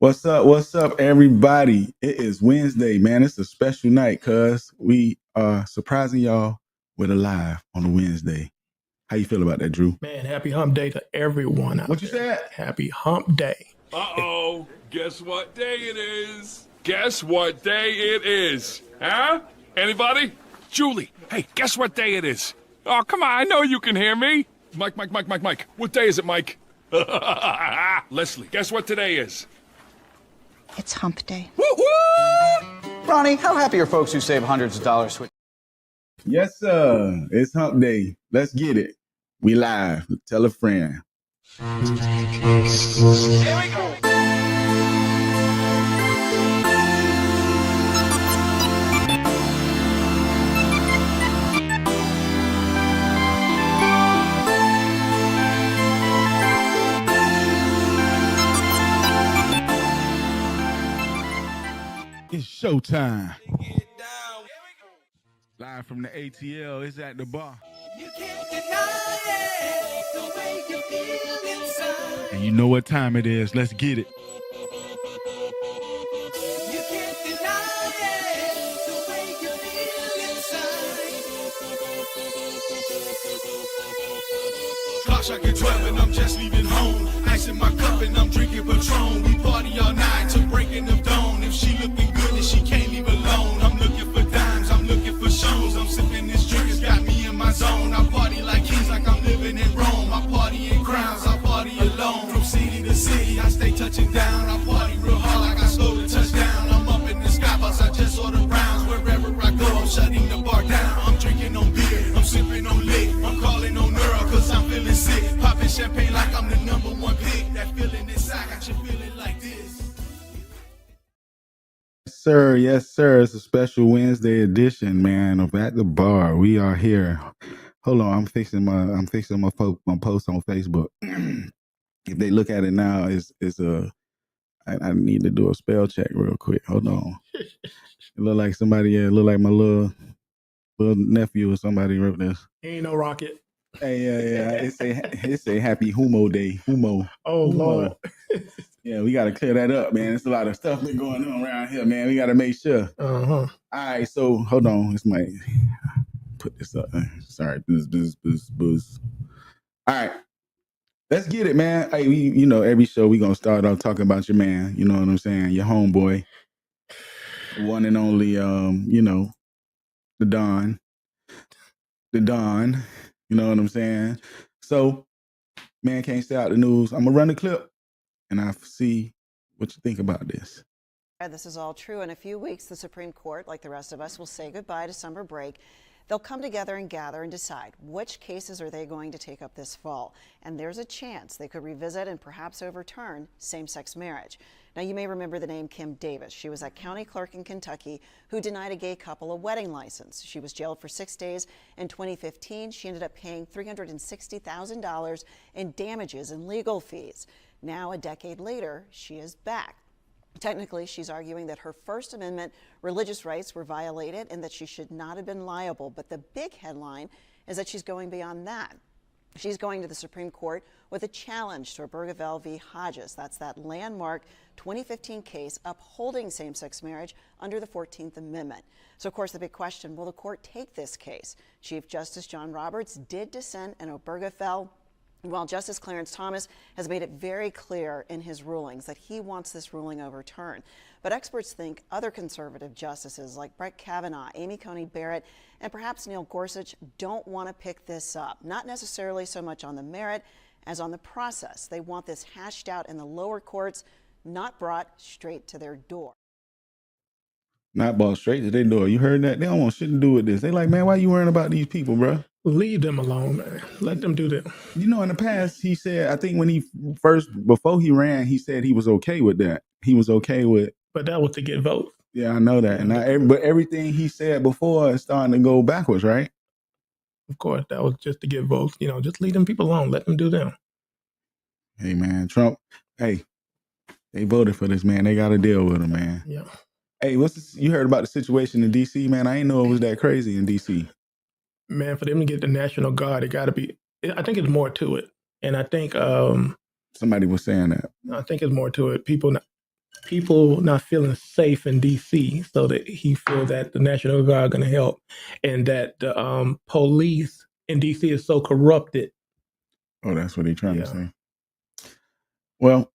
What's up, everybody? It is Wednesday, man. It's a special night, cuz we are surprising y'all with a live on a Wednesday. How you feel about that, Drew? Man, happy hump day to everyone out What you there. said? Happy hump day. Uh-oh. Guess what day it is? Guess what day it is? Huh? Anybody? Julie, hey, guess what day it is? Oh, come on, I know you can hear me. Mike. What day is it, Mike? Leslie, guess what today is? It's hump day. Woo-woo! Ronnie, how happy are folks who save hundreds of dollars with? Yes, sir. It's hump day. Let's get it. We live. Tell a friend. Here we go. It's showtime. Live from the ATL. It's at the bar. You can't deny it, the way you feel inside. And you know what time it is. Let's get it. You can't deny it, the way you feel inside. Clock strike at 12 and I'm just leaving home. Ice in my cup and I'm drinking Patron. We party all night till breaking of dawn. If she looking good and she can't leave alone. I'm looking for dimes, I'm looking for shows. I'm sipping this drink, it's got me in my zone. I party like kings, like I'm living in Rome. I party in crowns, I party alone. From city to city, I stay touching down. I party real hard like I stole the touchdown. I'm up in the skybox, I just order rounds. Wherever I go, I'm shutting the bar down. I'm drinking on beer, I'm sipping on lick. I'm calling on Earl, cause I'm feeling sick. Popping champagne like I'm the number one pick. That feeling inside got you feeling like this. Yes, sir. It's a special Wednesday edition, man, of At the Bar. We are here. Hold on, I'm fixing my post on Facebook. If they look at it now, I need to do a spell check real quick. Hold on. It look like somebody. It look like my little nephew or somebody wrote this. Ain't no rocket. Hey, yeah. It's a happy Humo day. Humo. Oh, Humo. Lord. Yeah, we got to clear that up, man. There's a lot of stuff been going on around here, man. We got to make sure. Uh-huh. All right, so hold on. This might put this up. Sorry, booze. All right, let's get it, man. Hey, every show we gonna start off talking about your man. You know what I'm saying? Your homeboy, the one and only. The Don. You know what I'm saying? So, man, can't stay out the news. I'm gonna run the clip. And I see what you think about this. This is all true. In a few weeks, the Supreme Court, like the rest of us, will say goodbye to summer break. They'll come together and gather and decide which cases are they going to take up this fall. And there's a chance they could revisit and perhaps overturn same-sex marriage. Now, you may remember the name Kim Davis. She was a county clerk in Kentucky who denied a gay couple a wedding license. She was jailed for 6 days. In 2015, she ended up paying $360,000 in damages and legal fees. Now, a decade later, she is back. Technically, she's arguing that her First Amendment religious rights were violated and that she should not have been liable. But the big headline is that she's going beyond that. She's going to the Supreme Court with a challenge to Obergefell v. Hodges. That's that landmark 2015 case upholding same-sex marriage under the 14th Amendment. So, of course, the big question, will the court take this case? Chief Justice John Roberts did dissent in Obergefell, while Justice Clarence Thomas has made it very clear in his rulings that he wants this ruling overturned. But experts think other conservative justices like Brett Kavanaugh, Amy Coney Barrett, and perhaps Neil Gorsuch don't want to pick this up. Not necessarily so much on the merit as on the process. They want this hashed out in the lower courts, not brought straight to their door. Not brought straight to their door. You heard that? They don't want shit to do with this. They like, man, why you worrying about these people, bro? Leave them alone, man. Let them do that. You know, in the past, he said, I think when before he ran, he said he was okay with that. He was okay with. But that was to get votes. Yeah, I know that. But everything he said before is starting to go backwards, right? Of course, that was just to get votes. Just leave them people alone. Let them do them. Hey, man, Trump, hey, they voted for this, man. They got to deal with him, man. Yeah. Hey, you heard about the situation in D.C., man? I didn't know it was that crazy in D.C. Man, for them to get the National Guard, it got to be, I think it's more to it. And I think somebody was saying that. I think it's more to it. People people not feeling safe in D.C., so that he feels that the National Guard are going to help, and that the police in D.C. is so corrupted. Oh, that's what they're trying Yeah. to say. Well,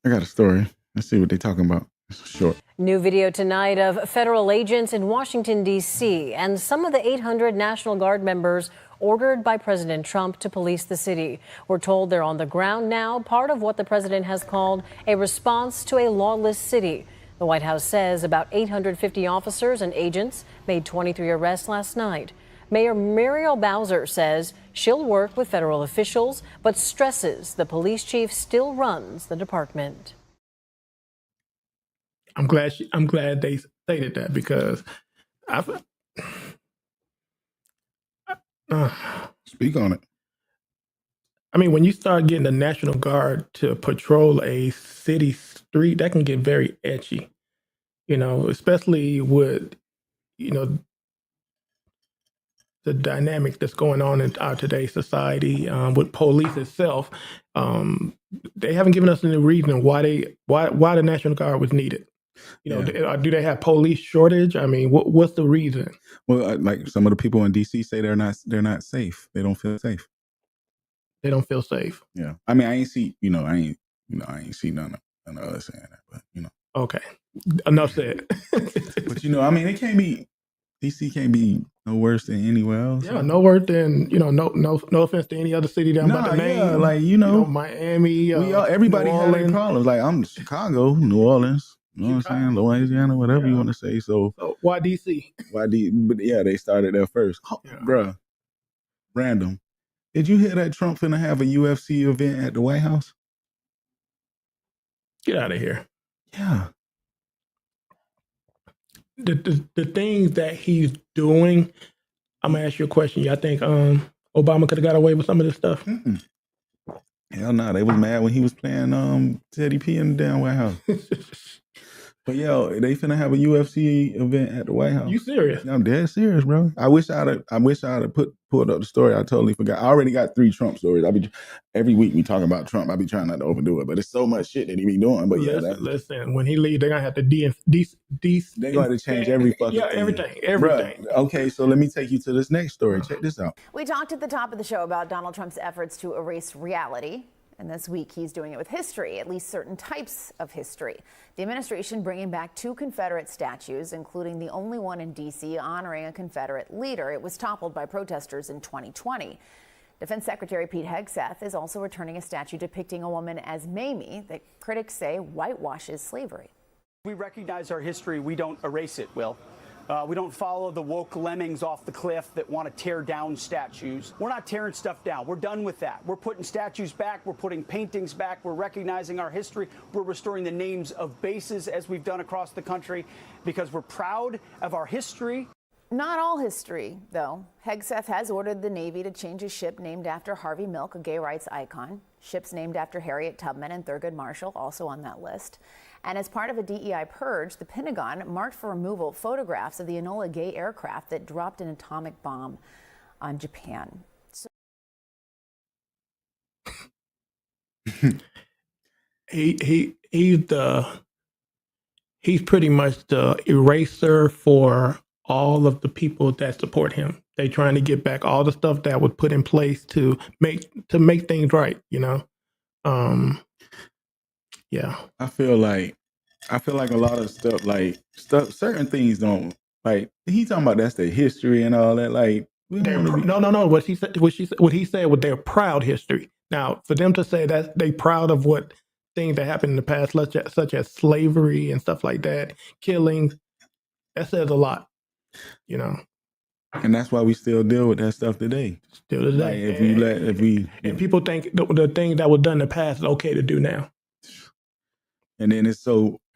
I got a story. Let's see what they're talking about. It's short. New video tonight of federal agents in Washington, D.C., and some of the 800 National Guard members ordered by President Trump to police the city. We're told they're on the ground now, part of what the president has called a response to a lawless city. The White House says about 850 officers and agents made 23 arrests last night. Mayor Muriel Bowser says she'll work with federal officials, but stresses the police chief still runs the department. I'm glad they stated that, because Speak on it. I mean, when you start getting the National Guard to patrol a city street, that can get very etchy, especially with, the dynamic that's going on in our today's society with police itself. They haven't given us any reason why the National Guard was needed. Do they have police shortage? I mean, what's the reason? Well, like some of the people in DC say they're not safe. They don't feel safe. They don't feel safe. Yeah. I mean, I ain't see none of us saying that, but Okay. Enough said. But I mean, DC can't be no worse than anywhere else. Yeah, no worse than no offense to any other city that I'm about to name. Yeah, like Miami. Everybody New has their Orleans. problems. Like I'm Chicago, New Orleans. You know what I'm saying? Louisiana, whatever you want to say. So why DC? But yeah, they started there first. Bruh, random. Did you hear that Trump finna have a UFC event at the White House? Get out of here. Yeah. The things that he's doing, I'm gonna ask you a question. Y'all think Obama could have got away with some of this stuff? Mm-mm. Hell no, they was mad when he was playing Teddy P in the damn White House. But yo, they finna have a UFC event at the White House. You serious? I'm dead serious, bro. I wish I'd have pulled up the story. I totally forgot. I already got 3 Trump stories. Every week we talk about Trump. I be trying not to overdo it, but it's so much shit that he be doing. But listen. When he leave, they're gonna have to they're going to change every fucking thing. everything. Bruh, okay, so let me take you to this next story. Check this out. We talked at the top of the show about Donald Trump's efforts to erase reality. And this week, he's doing it with history, at least certain types of history. The administration bringing back 2 Confederate statues, including the only one in D.C. honoring a Confederate leader. It was toppled by protesters in 2020. Defense Secretary Pete Hegseth is also returning a statue depicting a woman as Mamie that critics say whitewashes slavery. We recognize our history. We don't erase it, Will. We don't follow the woke lemmings off the cliff that want to tear down statues. We're not tearing stuff down. We're done with that. We're putting statues back. We're putting paintings back. We're recognizing our history. We're restoring the names of bases as we've done across the country because we're proud of our history. Not all history, though. Hegseth has ordered the Navy to change a ship named after Harvey Milk, a gay rights icon. Ships named after Harriet Tubman and Thurgood Marshall, also on that list. And as part of a DEI purge, the Pentagon marked for removal photographs of the Enola Gay aircraft that dropped an atomic bomb on Japan. He's pretty much the eraser for all of the people that support him. They trying to get back all the stuff that was put in place to make things right, Yeah. I feel like a lot of stuff, certain things don't, like, he talking about that's their history and all that, like, no. What he said was their proud history. Now, for them to say that they proud of what things that happened in the past, such as slavery and stuff like that, killings, that says a lot, And that's why we still deal with that stuff today. Still today. Like and people think the thing that was done in the past is okay to do now. And then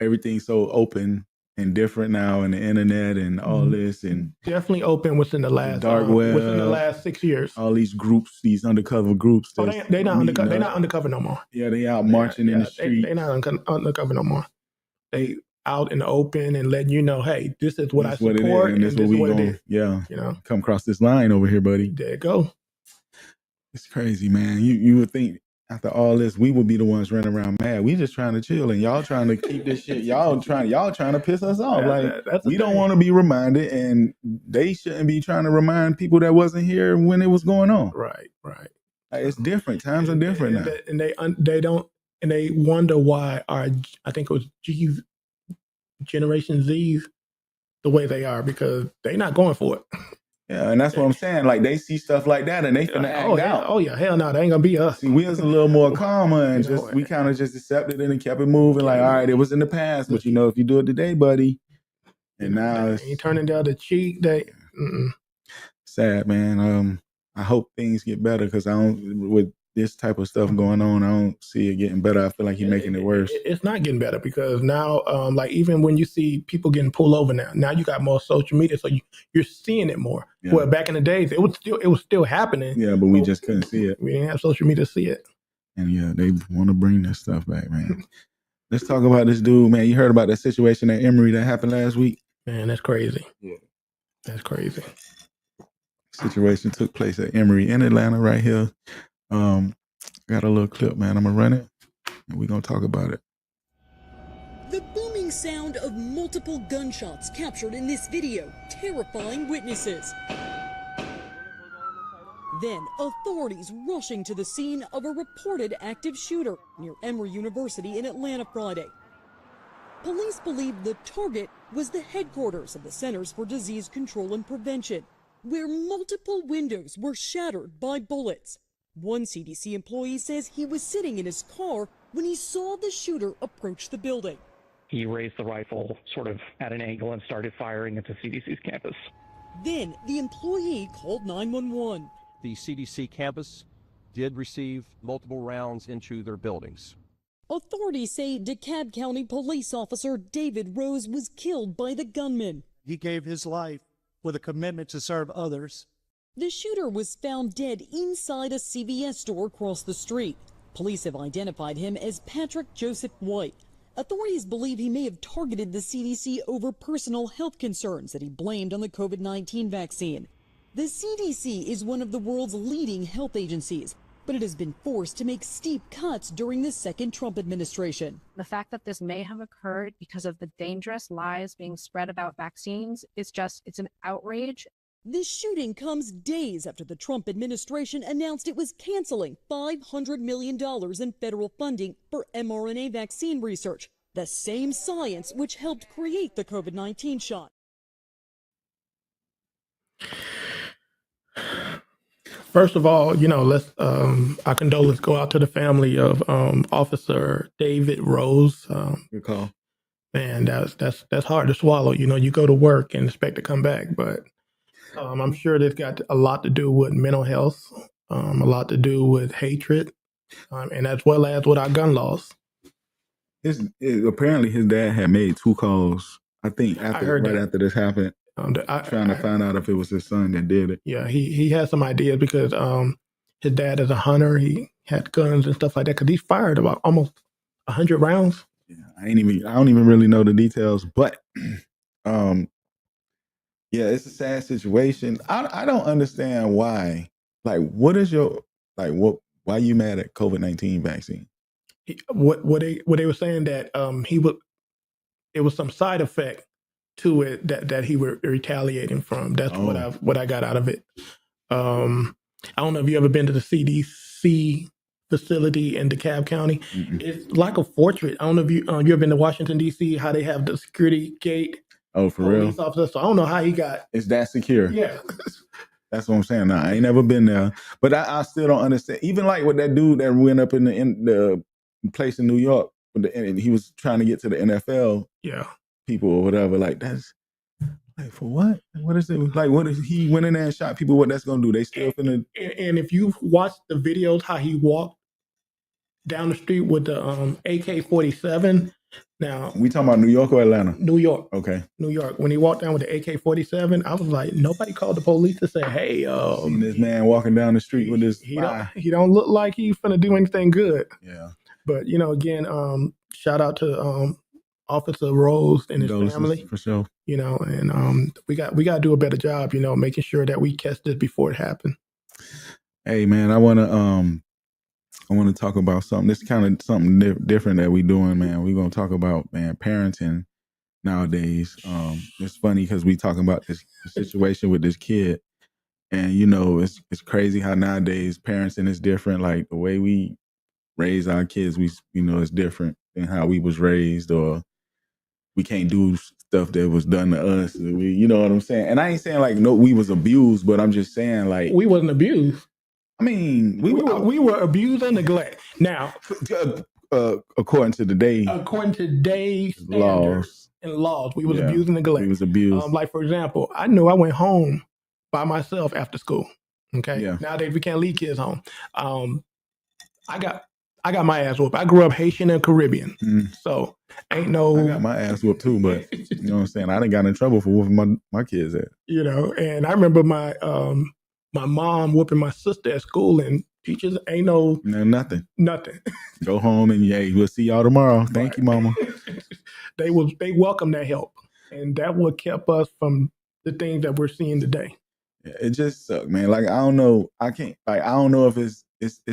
everything's so open and different now, and the internet and all this, and definitely open within the last dark web, within the last 6 years. All these groups, these undercover groups. They're not undercover. They're not undercover no more. Yeah, they out marching in the street. They're not undercover no more. They out in the open and letting you know, hey, this is what I support, and this is what we going. Yeah, come across this line over here, buddy. There you go. It's crazy, man. You would think after all this, we would be the ones running around mad. We just trying to chill, and y'all trying to keep this shit. Y'all trying to piss us off. That's we don't want to be reminded, and they shouldn't be trying to remind people that wasn't here when it was going on. Right. It's different. Times are different now. And they wonder why I think it was Generation Z's the way they are, because they not going for it. Yeah, and that's what I'm saying. Like, they see stuff like that and they finna act out. Oh yeah, hell no, they ain't gonna be us. See, we was a little more calmer and we kind of just accepted it and kept it moving. Like, all right, it was in the past, but if you do it today, buddy, and now it's turning the other cheek. Sad, man. I hope things get better, because with this type of stuff going on, I don't see it getting better. I feel like he's making it worse. It's not getting better, because now, like, even when you see people getting pulled over now you got more social media, so you're seeing it more. Yeah. Well, back in the days, it was still happening. Yeah, but we just couldn't see it. We didn't have social media to see it. And yeah, they want to bring this stuff back, man. Let's talk about this dude, man. You heard about that situation at Emory that happened last week? Man, that's crazy. Yeah, that's crazy. Situation took place at Emory in Atlanta right here. Got a little clip, man. I'm gonna run it and we're gonna talk about it. The booming sound of multiple gunshots captured in this video, terrifying witnesses. Then authorities rushing to the scene of a reported active shooter near Emory University in Atlanta Friday. Police believe the target was the headquarters of the Centers for Disease Control and Prevention, where multiple windows were shattered by bullets. One CDC employee says he was sitting in his car when he saw the shooter approach the building. He raised the rifle sort of at an angle and started firing into CDC's campus. Then the employee called 911. The CDC campus did receive multiple rounds into their buildings. Authorities say DeKalb County police officer David Rose was killed by the gunman. He gave his life with a commitment to serve others. The shooter was found dead inside a CVS store across the street. Police have identified him as Patrick Joseph White. Authorities believe he may have targeted the CDC over personal health concerns that he blamed on the COVID-19 vaccine. The CDC is one of the world's leading health agencies, but it has been forced to make steep cuts during the second Trump administration. The fact that this may have occurred because of the dangerous lies being spread about vaccines it's an outrage. This shooting comes days after the Trump administration announced it was canceling $500 million in federal funding for mRNA vaccine research, the same science which helped create the COVID-19 shot. First of all, let's our condolences go out to the family of Officer David Rose. Good call. Man, that's hard to swallow. You go to work and expect to come back, but I'm sure that's got a lot to do with mental health, a lot to do with hatred, and as well as with our gun laws. Apparently his dad had made 2 calls, I think, after this happened, trying to find out if it was his son that did it. Yeah, he had some ideas because his dad is a hunter. He had guns and stuff like that, because he fired about almost 100 rounds. Yeah, I don't even really know the details, but yeah, it's a sad situation. I don't understand why. Like, what is why you mad at COVID-19 vaccine? What they were saying that it was some side effect to it that he were retaliating from. That's what I got out of it. I don't know if you ever been to the CDC facility in DeKalb County. Mm-mm. It's like a fortress. I don't know if you ever been to Washington D.C. How they have the security gate. Oh, for real? Police officer. So I don't know how he got. It's that secure. Yeah. That's what I'm saying. Nah, I ain't never been there, but I still don't understand. Even like with that dude that went up in the place in New York, and he was trying to get to the NFL. Yeah. People or whatever. Like, that's like, for what? What is it? Like, what if he went in there and shot people? What that's gonna do? They still finna. And if you watch the videos, how he walked down the street with the AK-47. Now, we talking about New York or Atlanta? New York. Okay. New York. When he walked down with the AK-47, I was like, nobody called the police to say, hey, seen this man walking down the street with his he don't look like he's finna do anything good. Yeah. But again, shout out to Officer Rose and his family. For sure. And we got to do a better job, making sure that we catch this before it happens. Hey man, I wanna I want to talk about something. This kind of something different that we doing, man. We're gonna talk about, man, parenting nowadays. It's funny because we talking about this situation with this kid, and you know, it's crazy how nowadays parenting is different. Like the way we raise our kids, is different than how we was raised, or we can't do stuff that was done to us. You know what I'm saying? And I ain't saying like no, we was abused, but I'm just saying like we wasn't abused. I mean, we were abused and neglect. Now, according to today's laws and laws, we was abused and neglect. We was abused. Like for example, I knew I went home by myself after school. Okay, nowadays we can't leave kids home. I got my ass whooped. I grew up Haitian and Caribbean, so ain't no. I got my ass whooped too, but you know what I'm saying. I didn't got in trouble for whooping my kids at. You know, and I remember my mom whooping my sister at school, and teachers ain't nothing. Go home and we'll see y'all tomorrow. Thank you, mama. They welcome that help, and that what kept us from the things that we're seeing today. It just sucked, man. Like I don't know. I don't know if it's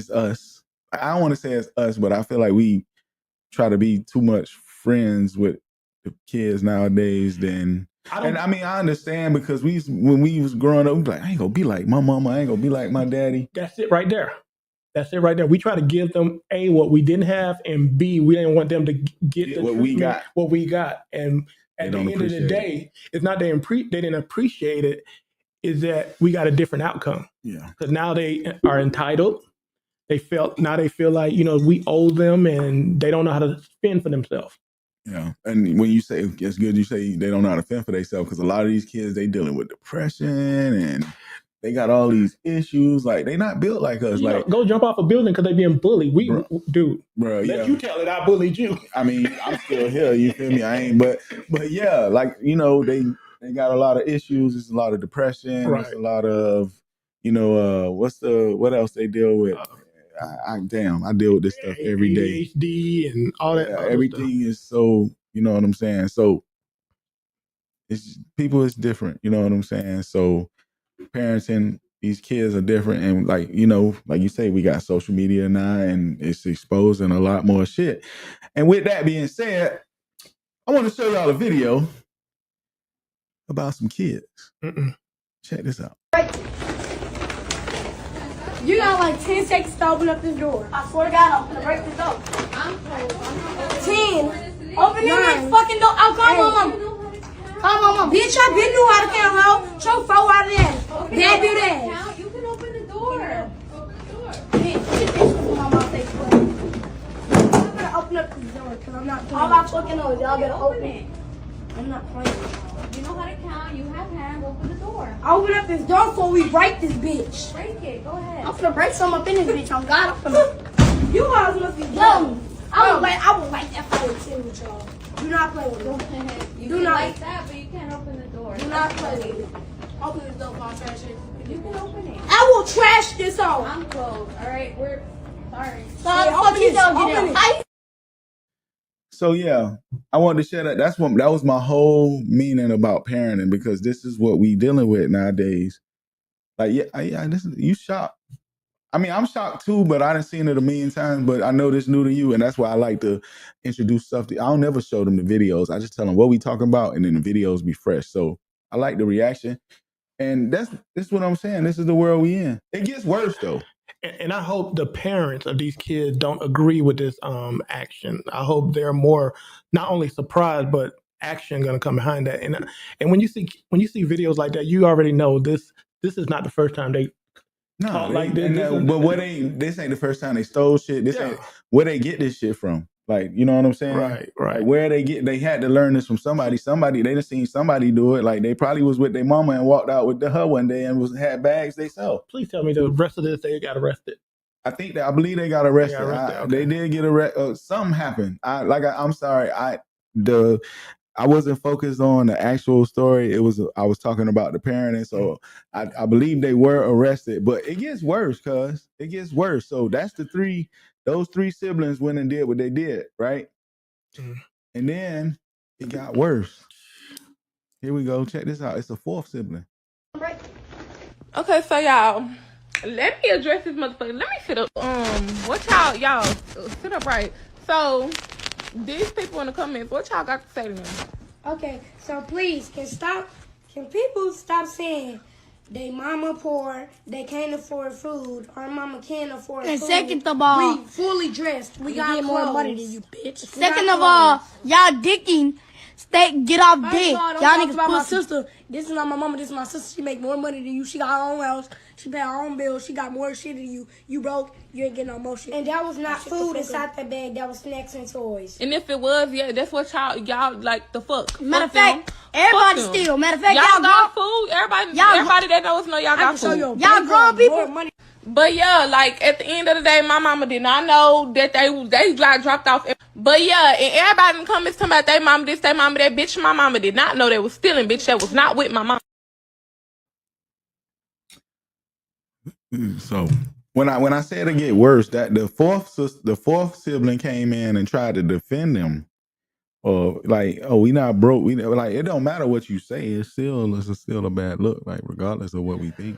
us. I don't want to say it's us, but I feel like we try to be too much friends with the kids nowadays. I understand because when we was growing up, we was like, I ain't gonna be like my mama. I ain't gonna be like my daddy. That's it right there. We try to give them A, what we didn't have, and B, we didn't want them to get what we got. And at the end of the day, it's not they didn't appreciate it. Is that we got a different outcome? Yeah. Because now they are entitled. They feel like we owe them, and they don't know how to fend for themselves. Yeah, and when you say it's good, you say they don't know how to fend for themselves because a lot of these kids they dealing with depression and they got all these issues. Like they not built like us. Go jump off a building because they being bullied. Bro, let you tell it. I bullied you. I mean, I'm still here. You feel me? I ain't, but yeah, like they got a lot of issues. It's a lot of depression. Right. It's a lot of what else they deal with. I deal with this stuff every day. ADHD and all that. Everything is so, you know what I'm saying? So it's different, you know what I'm saying? So parenting these kids are different, and like you say, we got social media now and it's exposing a lot more shit. And with that being said, I want to show y'all a video about some kids. Check this out. You got like 10 seconds to open up this door. I swear to God, I'm gonna break this door. 10. Open this fucking door. I'll call my mom. Call my mom. Bitch, I been knew how to count, ho. Show 4 out of that. Dad do that. You can open the door. Bitch, my mom say I'm gonna open up this door because I'm not playing. All my fucking knows, y'all better open it. I'm not playing. You know how to count. You have hands. Open the door. I'll open up this door before we break this bitch. Break it. Go ahead. I'm finna break something up in this bitch. I'm God. You guys must be dumb. I would like that for with y'all. Do not play with me. You do not like that, but you can't open the door. Do not play with me. Open this door, I'll trash it. You can open it. I will trash this off. I'm closed. All right, we're sorry. Open this door. So yeah, I wanted to share that. That was my whole meaning about parenting, because this is what we dealing with nowadays. Like you shocked. I mean, I'm shocked too, but I done seen it a million times. But I know this new to you, and that's why I like to introduce stuff. I don't never show them the videos. I just tell them what we talking about, and then the videos be fresh. So I like the reaction, and this is what I'm saying. This is the world we in. It gets worse though. And I hope the parents of these kids don't agree with this action. I hope they're more not only surprised, but action going to come behind that. And when you see videos like that, you already know this is not the first time they talk like this. But this ain't the first time they stole shit. This ain't where they get this shit from. Like, you know what I'm saying? Right. Like where they had to learn this from somebody. They done seen somebody do it. Like they probably was with their mama and walked out with her one day and had bags they sell. Please tell me the rest of this they got arrested. I believe they got arrested. They did get arrested. Something happened. I'm sorry. I wasn't focused on the actual story. I was talking about the parenting. So I believe they were arrested, but it gets worse, cuz it gets worse. So that's those three siblings went and did what they did, right? And then it got worse. Here we go. Check this out. It's a fourth sibling. Okay, so y'all, Let me address this motherfucker. Let me sit up. What y'all sit up right. So these people in the comments, what y'all got to say to them? Okay, so please, can people stop saying they mama poor, they can't afford food, our mama can't afford And food. second of all, we fully dressed. We got get more clothes. money than you, bitch. We Second got of all, clothes. y'all dicking. Get off First dick. of all, don't Y'all talk niggas about my pussy. sister. This is not my mama. This is my sister. She make more money than you. She got her own house. She pay her own bills. She got more shit than you. You broke. You ain't getting no more shit. And that was not food inside that bag. That was snacks and toys. And if it was, yeah, that's what y'all like the fuck. Matter of Fuck fact, them. everybody Fuck them. steal. Matter of fact, y'all got grown- food. Everybody y'all that knows know y'all got food. Y'all grown people. Money. But yeah, like at the end of the day, my mama did not know that they got dropped off. But yeah, and everybody in the comments talking about they mama this, they mama that. Bitch, my mama did not know they was stealing. Bitch, that was not with my mama. So when I said it get worse, that the fourth sibling came in and tried to defend them. Or like, oh, we not broke. We like it don't matter what you say. It's still a bad look. Like regardless of what we think.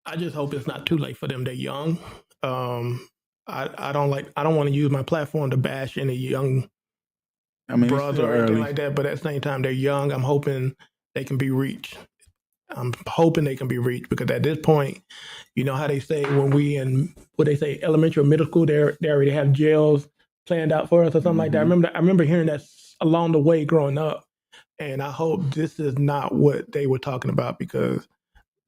I just hope it's not too late for them. They're young. I don't want to use my platform to bash any young brother or anything like that. But at the same time, they're young. I'm hoping they can be reached. Because at this point, you know how they say when we in what they say elementary or middle school, they already have jails planned out for us or something like that. I remember hearing that along the way growing up, and I hope this is not what they were talking about because,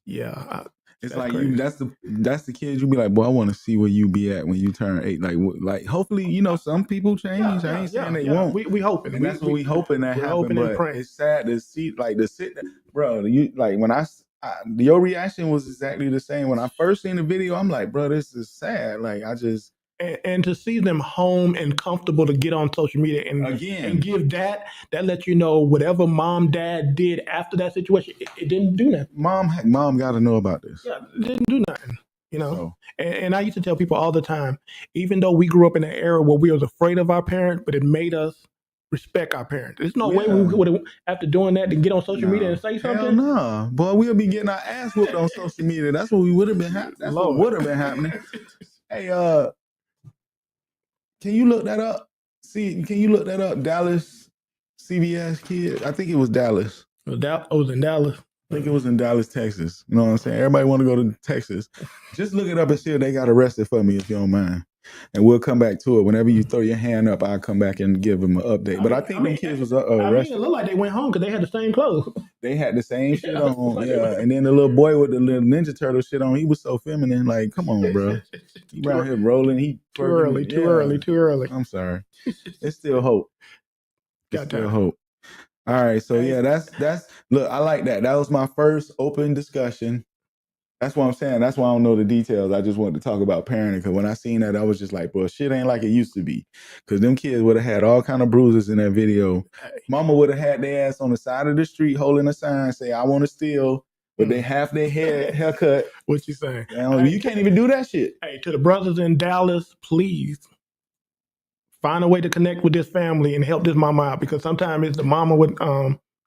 yeah. It's like crazy. That's the kids you be like, boy, I want to see where you be at when you turn 8. Like hopefully, some people change. I ain't saying they won't. We hoping. And that's what we hoping that happen. But it's sad to see to sit there, bro. You like when your reaction was exactly the same. When I first seen the video, I'm like, bro, this is sad. Like I just. And to see them home and comfortable to get on social media and give that lets you know whatever mom, dad did after that situation, it didn't do nothing. Mom got to know about this. Yeah, it didn't do nothing. And I used to tell people all the time, even though we grew up in an era where we was afraid of our parents, but it made us respect our parents. There's no way we would have, after doing that, to get on social media and say something. Hell no. Boy, we'll be getting our ass whooped on social media. That's what we would have been happening. That's what would have been happening. Hey, can you look that up? Can you look that up? Dallas CBS kid. I think it was Dallas. It was in Dallas. I think it was in Dallas, Texas. You know what I'm saying? Everybody want to go to Texas. Just look it up and see if they got arrested for me, if you don't mind. And we'll come back to it. Whenever you throw your hand up, I'll come back and give them an update. But I think them kids was arrested. It looked like they went home because they had the same clothes. They had the same shit on. Yeah. And then the little boy with the little Ninja Turtle shit on, he was so feminine. Like, come on, bro. He around here rolling. Too early. I'm sorry. It's still hope. It's still hope. All right. So yeah, that's look, I like that. That was my first open discussion. That's what I'm saying. That's why I don't know the details. I just wanted to talk about parenting because when I seen that, I was just like, bro, shit ain't like it used to be. Because them kids would have had all kind of bruises in that video. Mama would have had their ass on the side of the street holding a sign, say, I want to steal, but they half their haircut. What you saying? You can't even do that shit. Hey, to the brothers in Dallas, please find a way to connect with this family and help this mama out because sometimes it's the mama with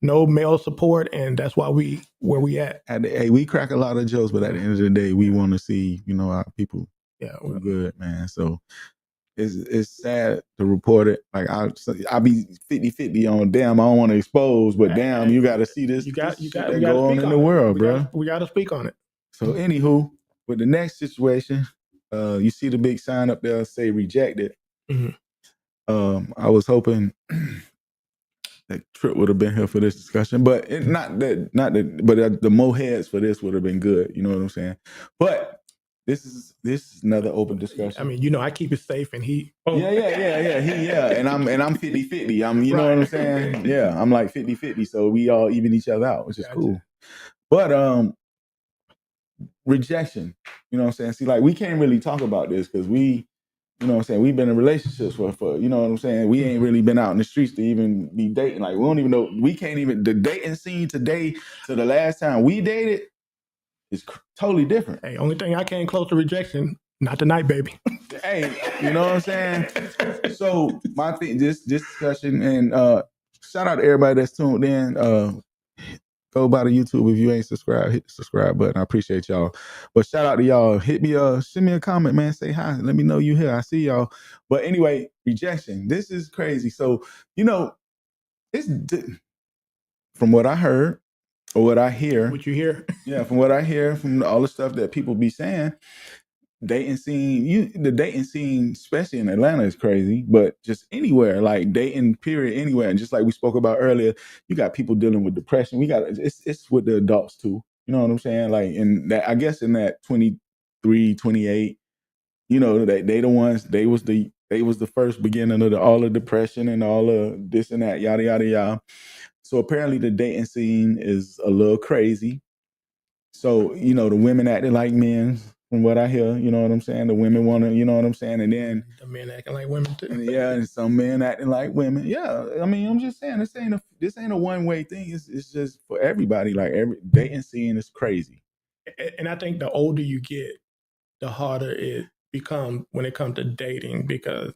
no male support, and that's why where we at. Hey, we crack a lot of jokes, but at the end of the day, we want to see, our people good, man. So it's sad to report it. Like I be 50-50 on damn, I don't want to expose, but damn, you got to see this. You got to go on in the world, bro. We got to speak on it. So anywho, with the next situation, you see the big sign up there say rejected. Mm-hmm. I was hoping that Trip would have been here for this discussion, but but the more heads for this would have been good. You know what I'm saying? But this is another open discussion. I mean, I keep it safe, and he. Oh. Yeah. And I'm 50-50. You know what I'm saying? Yeah, I'm like 50-50. So we all even each other out, which is cool. But rejection. You know what I'm saying? See, like we can't really talk about this because we. You know what I'm saying? We've been in relationships for you know what I'm saying? We ain't really been out in the streets to even be dating. Like, we don't even know. We can't even, the dating scene today to the last time we dated is totally different. Hey, only thing I came close to rejection, not tonight, baby. Hey, you know what I'm saying? So, my thing, this discussion, and shout out to everybody that's tuned in. Go by the YouTube if you ain't subscribed. Hit the subscribe button. I appreciate y'all. But shout out to y'all. Hit me send me a comment, man. Say hi. Let me know you here. I see y'all. But anyway, rejection. This is crazy. So, it's from what I heard or what I hear. What you hear? Yeah, from what I hear, from all the stuff that people be saying, the dating scene, especially in Atlanta, is crazy, but just anywhere, like dating period, anywhere. And just like we spoke about earlier, you got people dealing with depression. It's with the adults too. You know what I'm saying? Like in that, I guess in that 23, 28, they was the first beginning of all the depression and all of this and that, yada, yada, yada. So apparently the dating scene is a little crazy. So, the women acting like men, from what I hear, you know what I'm saying? The women want to, you know what I'm saying? And then the men acting like women too. Yeah, and some men acting like women. Yeah, I mean, I'm just saying this ain't a one-way thing. It's just for everybody. Like every dating scene is crazy. And I think the older you get, the harder it becomes when it comes to dating, because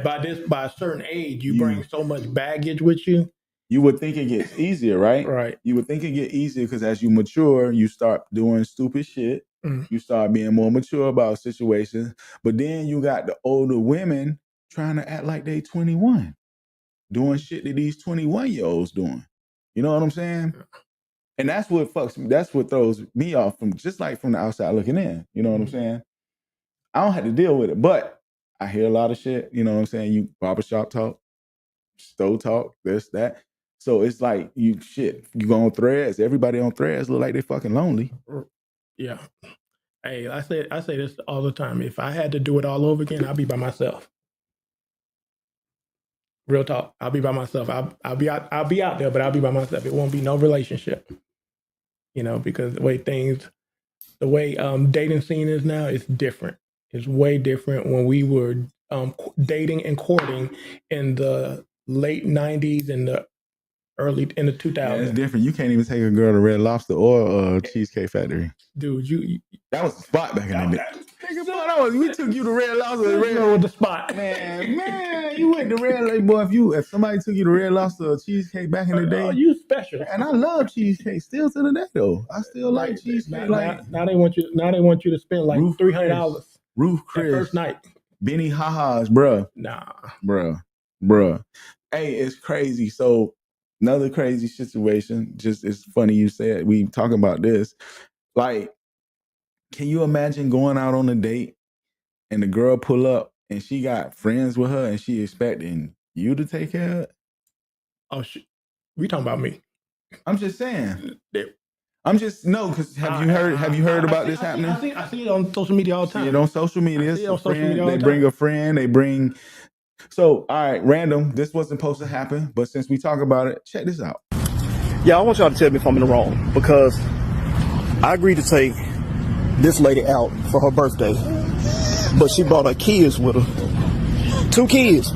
by a certain age, you bring so much baggage with you. You would think it gets easier, right? Right. You would think it get easier because as you mature, you start doing stupid shit. You start being more mature about situations. But then you got the older women trying to act like they 21, doing shit that these 21-year-olds doing. You know what I'm saying? And that's what throws me off from the outside looking in. You know what I'm saying? I don't have to deal with it, but I hear a lot of shit. You know what I'm saying? You barbershop talk, stove talk, this, that. So it's like you go on Threads. Everybody on Threads look like they fucking lonely. Yeah. Hey, I say this all the time. If I had to do it all over again, I'll be by myself. Real talk. I'll be by myself. I'll be out there, but I'll be by myself. It won't be no relationship. Because the way dating scene is now, it's different. It's way different when we were dating and courting in the late 90s and the 2000s. Yeah, it's different. You can't even take a girl to Red Lobster or Cheesecake Factory. Dude, that was the spot back in the day. We took you to Red Lobster. With the spot. Man, you went to Red Lobster. Boy, if somebody took you to Red Lobster or Cheesecake back in the day, you special. And I love cheesecake still to the day though. I still like cheesecake. Now they want you to spend like $300. Roof Chris. First night. Benny Ha-Ha's, bruh. Nah. Bruh. Hey, it's crazy. So another crazy situation. Just it's funny you said we talking about this. Like, can you imagine going out on a date and the girl pull up and she got friends with her and she expecting you to take care of it? Oh, we talking about me. I'm just saying. Because have you heard about this happening? I see it on social media all the time. See it on social media. They bring a friend. They bring. So, all right, random. This wasn't supposed to happen, but since we talk about it, check this out. Yeah, I want y'all to tell me if I'm in the wrong, because I agreed to take this lady out for her birthday, but she brought her kids with her. 2 kids.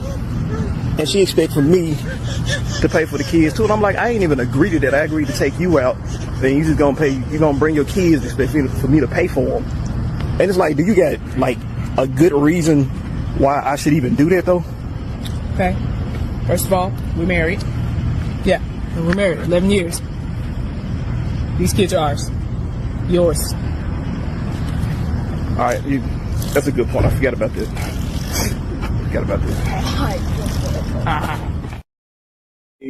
And she expected me to pay for the kids too. And I'm like, I ain't even agreed to that. I agreed to take you out. Then you just gonna pay, you gonna bring your kids, expect for me to pay for them. And it's like, do you got like a good reason why I should even do that though? Okay. First of all, we're married. Yeah, we're married 11 years. These kids are ours. Yours. All right, that's a good point. I forgot about this.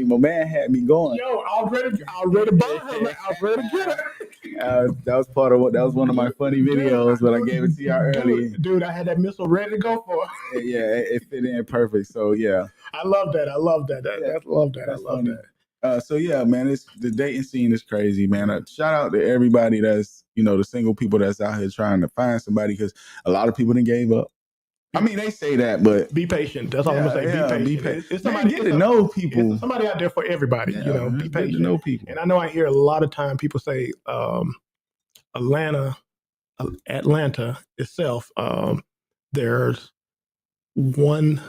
My man had me going. Yo, I was ready to burn her. I was ready to get her. That was one of my funny videos, but I gave it to y'all early. Dude, I had that missile ready to go for her. Yeah, it fit in perfect. So yeah, I love that. I love that. So yeah, man, the dating scene is crazy, man. Shout out to everybody that's the single people that's out here trying to find somebody, because a lot of people done gave up. I mean, they say that, but be patient. That's all I'm gonna say. Be patient. It's somebody get to know people. There's somebody out there for everybody. Be patient. To know people. And I know I hear a lot of time people say Atlanta itself. There's one.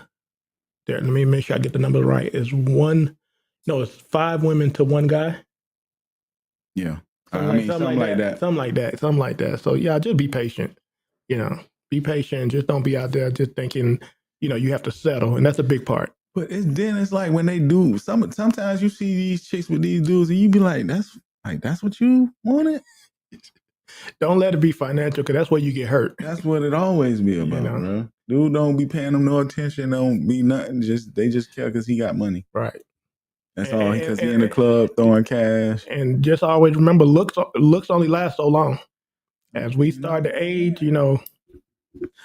There. Let me make sure I get the number right. It's 5 women to 1 guy. Yeah, something like that. So yeah, just be patient. Be patient. Just don't be out there just thinking, you have to settle. And that's a big part. But then it's like when they do, sometimes you see these chicks with these dudes and you be like, Like, that's what you wanted? Don't let it be financial, because that's where you get hurt. That's what it always be about, bro. Dude don't be paying them no attention, don't be nothing. They just care because he got money. Right. That's all, because he in the club throwing cash. And just always remember, looks only last so long. As we start to age, you know.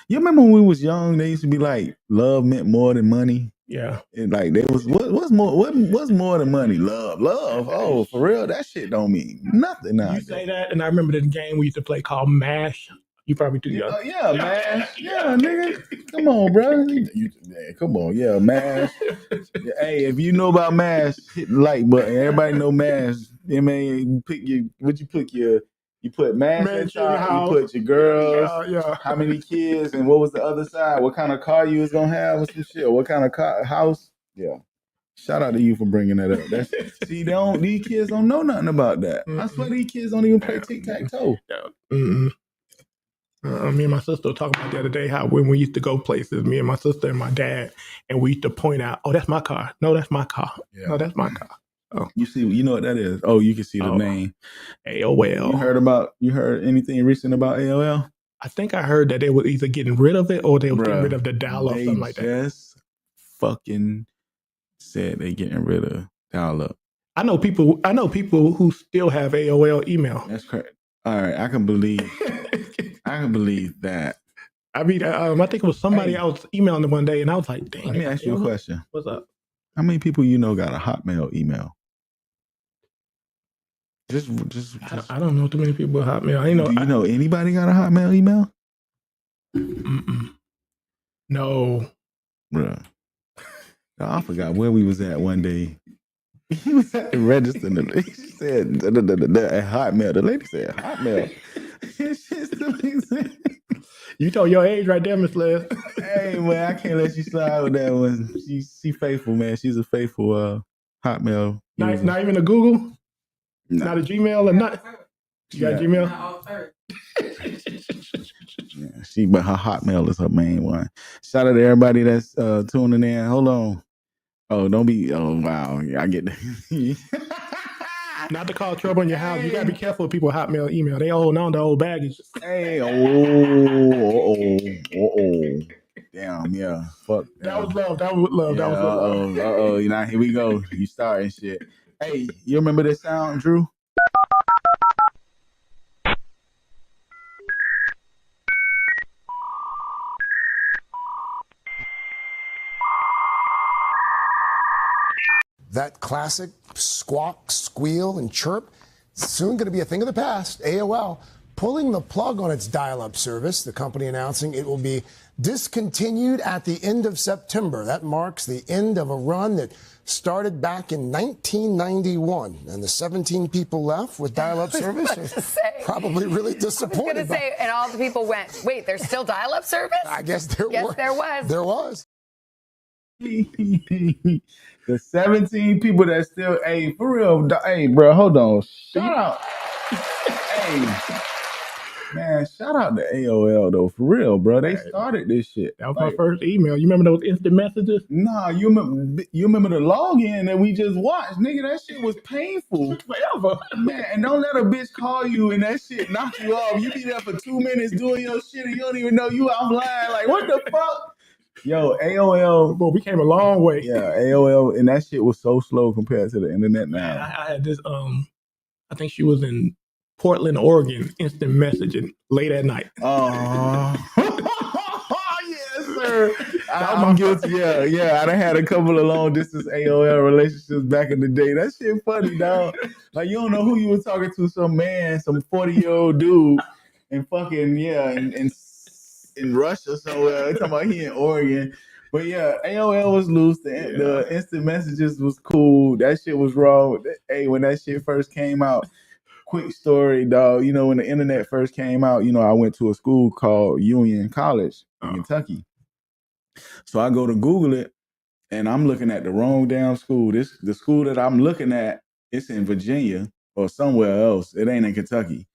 You remember when we was young, they used to be like, love meant more than money. Yeah. And like they was what's more than money? Love. Oh, for real, that shit don't mean nothing now. You say that, and I remember the game we used to play called MASH. You probably too young. Yeah, MASH. Yeah, nigga. Come on, bro. Come on, yeah, MASH. Hey, if you know about MASH, hit the like button. Everybody know MASH. I mean, you put MASH at the top, you put your girls, how many kids, and what was the other side? What kind of car you was gonna have or some shit? What kind of house? Yeah. Shout out to you for bringing that up. These kids don't know nothing about that. I swear these kids don't even play tic-tac-toe. Me and my sister were talking about the other day how when we used to go places, me and my sister and my dad, and we used to point out, oh, that's my car. No, that's my car. Yeah. No, that's my car. Oh, You know what that is? Oh, you can see the name. AOL. You heard anything recent about AOL? I think I heard that they were either getting rid of it or they were getting rid of the dial-up, something like that. They just fucking said they getting rid of dial-up. I know people who still have AOL email. That's correct. All right, I can believe that. I mean, I think it was somebody I was emailing them one day, and I was like, dang. Let me ask you a question. What's up? How many people you know got a Hotmail email? Just I don't know too many people with Hotmail. Do you know anybody got a Hotmail email? No. Bruh. I forgot where we was at one day. He was at the register. He said, at Hotmail. The lady said, Hotmail. You told your age right there, Miss Les. Hey, man, I can't let you slide with that one. She faithful, man. She's a faithful Hotmail. Not even a Google? No. Not a Gmail or not? You got Gmail? Yeah, but her Hotmail is her main one. Shout out to everybody that's tuning in. Hold on. Oh, don't be. Oh, wow. Yeah, I get that. Not to call trouble in your house. You got to be careful with people with Hotmail email. They hold on to old baggage. Hey, damn, yeah. Fuck. That was love. That was love. Yeah, that was love. Uh-oh. You know, here we go. You starting shit. Hey, you remember this sound, Drew? That classic squawk, squeal, and chirp is soon going to be a thing of the past. AOL pulling the plug on its dial-up service, the company announcing it will be discontinued at the end of September. That marks the end of a run that started back in 1991. And the 17 people left with dial-up service are probably really disappointed. I was going to say, and all the people went, wait, there's still dial-up service? I guess there was. Yes, there was. There was. The 17 people that still, hey, for real, hey, bro, hold on. Shout out. Hey, man, shout out to AOL, though, for real, bro. They started this shit. That was my first email. You remember those instant messages? Nah, you remember the login that we just watched? Nigga, that shit was painful. Forever. Man, and don't let a bitch call you and that shit knock you off. You be there for 2 minutes doing your shit and you don't even know you offline. Like, what the fuck? Yo, AOL. Boy, we came a long way. Yeah, AOL, and that shit was so slow compared to the internet now. I had this, I think she was in Portland, Oregon, instant messaging late at night. Oh, yes, sir. I'm guilty. Yeah. I done had a couple of long distance AOL relationships back in the day. That shit funny, dog. Like, you don't know who you were talking to, some 40-year-old dude, and fucking, in Russia somewhere. They're talking about he in Oregon. But yeah, AOL was loose. The instant messages was cool. That shit was raw. Hey, when that shit first came out, quick story, dog. You know, when the internet first came out, you know, I went to a school called Union College in Kentucky. So I go to Google it, and I'm looking at the wrong damn school. The school that I'm looking at, it's in Virginia or somewhere else. It ain't in Kentucky.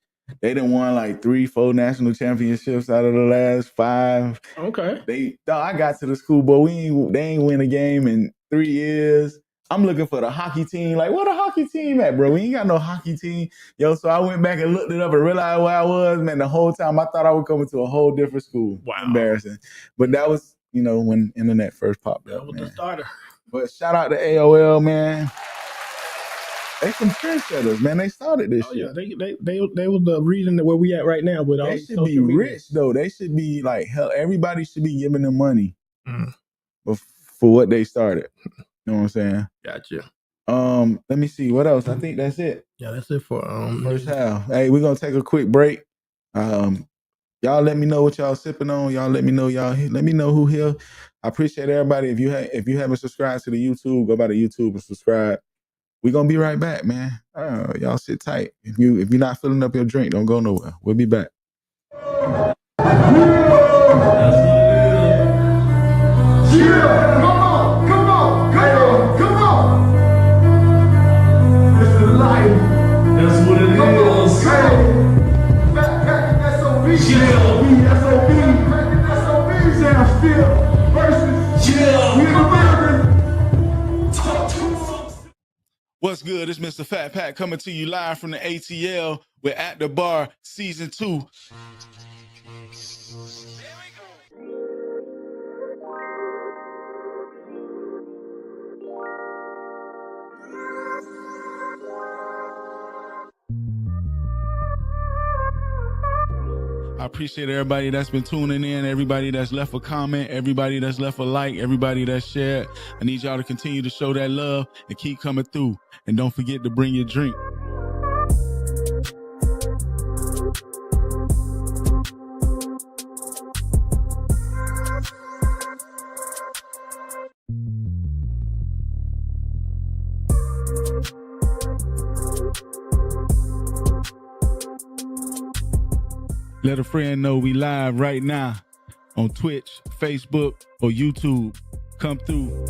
They done won like 3-4 national championships out of the last 5. Okay. I got to the school, but they ain't win a game in 3 years. I'm looking for the hockey team. Like, what a hockey team at, bro? We ain't got no hockey team. Yo, so I went back and looked it up and realized where I was. Man, the whole time I thought I would come to a whole different school. Wow. Embarrassing. But that was, when internet first popped up. That was the starter. But shout out to AOL, man. They some trendsetters, man. They started this shit. Yeah, they was the reason that where we at right now. With all They should be rich, though. They should be like, hell, everybody should be giving them money for what they started. You know what I'm saying? Gotcha. Let me see. What else? I think that's it. Yeah, that's it for first half. Hey, we're gonna take a quick break. Y'all let me know what y'all sipping on. Y'all let me know let me know who here. I appreciate everybody. If you haven't subscribed to the YouTube, go by the YouTube and subscribe. We're gonna be right back, man. Y'all sit tight. If you're not filling up your drink, don't go nowhere. We'll be back. That's what it is. What's good? It's Mr. Fat Pack coming to you live from the ATL. We're at the bar, season 2. I appreciate everybody that's been tuning in, everybody that's left a comment, everybody that's left a like, everybody that's shared. I need y'all to continue to show that love and keep coming through. And don't forget to bring your drink. Let a friend know we live right now on Twitch, Facebook, or YouTube. Come through.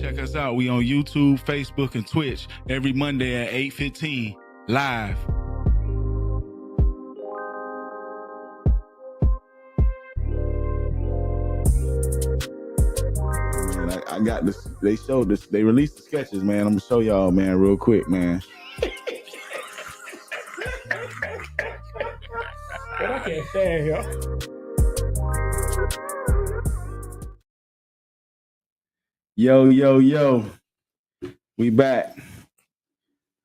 Check us out. We on YouTube, Facebook, and Twitch every Monday at 8:15 live. I got this. They showed this. They released the sketches, man. I'm gonna show y'all, man, real quick, man. But I can't stand here. Yo. We back.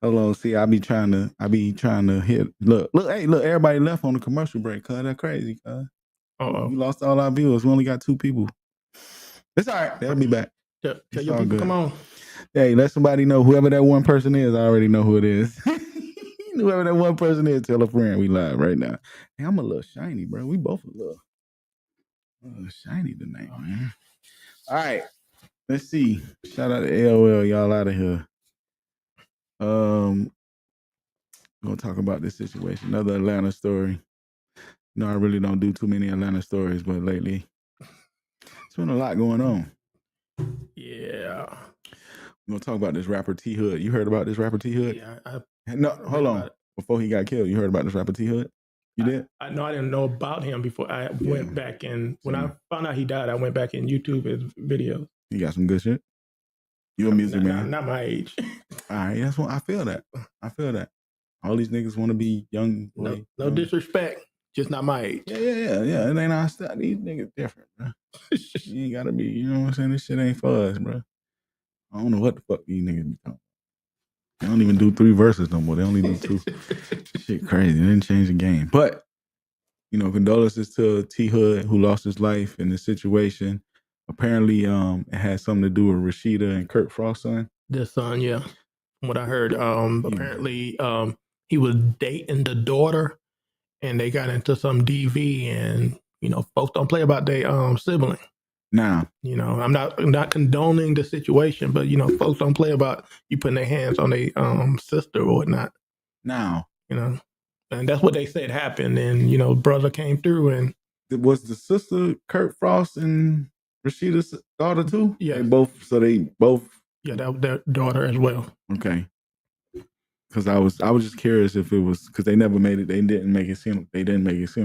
Hold on. See, I be trying to hit. Look, everybody left on the commercial break, cuz. That's crazy, cuz. We lost all our viewers. We only got 2 people. It's all right. They'll be back. Tell your people, come on. Hey, let somebody know. Whoever that one person is, I already know who it is. Whoever that one person is, tell a friend we live right now. Hey, I'm a little shiny, bro. We both a little shiny tonight, man. All right. Let's see. Shout out to AOL. Y'all out of here. We're gonna talk about this situation. Another Atlanta story. I really don't do too many Atlanta stories, but lately it's been a lot going on. Yeah. We're gonna talk about this rapper T Hood. You heard about this rapper T Hood? Yeah. No, hold on. Before he got killed, you heard about this rapper T Hood? You did? I didn't know about him before I went back and when I found out he died, I went back and YouTube his videos. You got some good shit? You a music man? Not my age. All right, that's what I feel that. All these niggas want to be young. Boy, no disrespect, just not my age. Yeah. It ain't our style. These niggas different, bro. You ain't gotta be, you know what I'm saying? This shit ain't for us, bro. I don't know what the fuck these niggas be talking. They don't even do 3 verses no more. They only do 2. Shit crazy. They didn't change the game. But, condolences to T Hood who lost his life in this situation. Apparently, it had something to do with Rashida and Kurt Frost's son. Their son, yeah. From what I heard, apparently he was dating the daughter and they got into some DV and, folks don't play about their sibling. Now, I'm not condoning the situation, but folks don't play about you putting their hands on their sister or whatnot. Now, and that's what they said happened. And brother came through, and was the sister Kurt Frost and Rashida's daughter too? Yeah, they both. Yeah, that was their daughter as well. Okay. because I was just curious if it was because they never made it. They didn't make it seem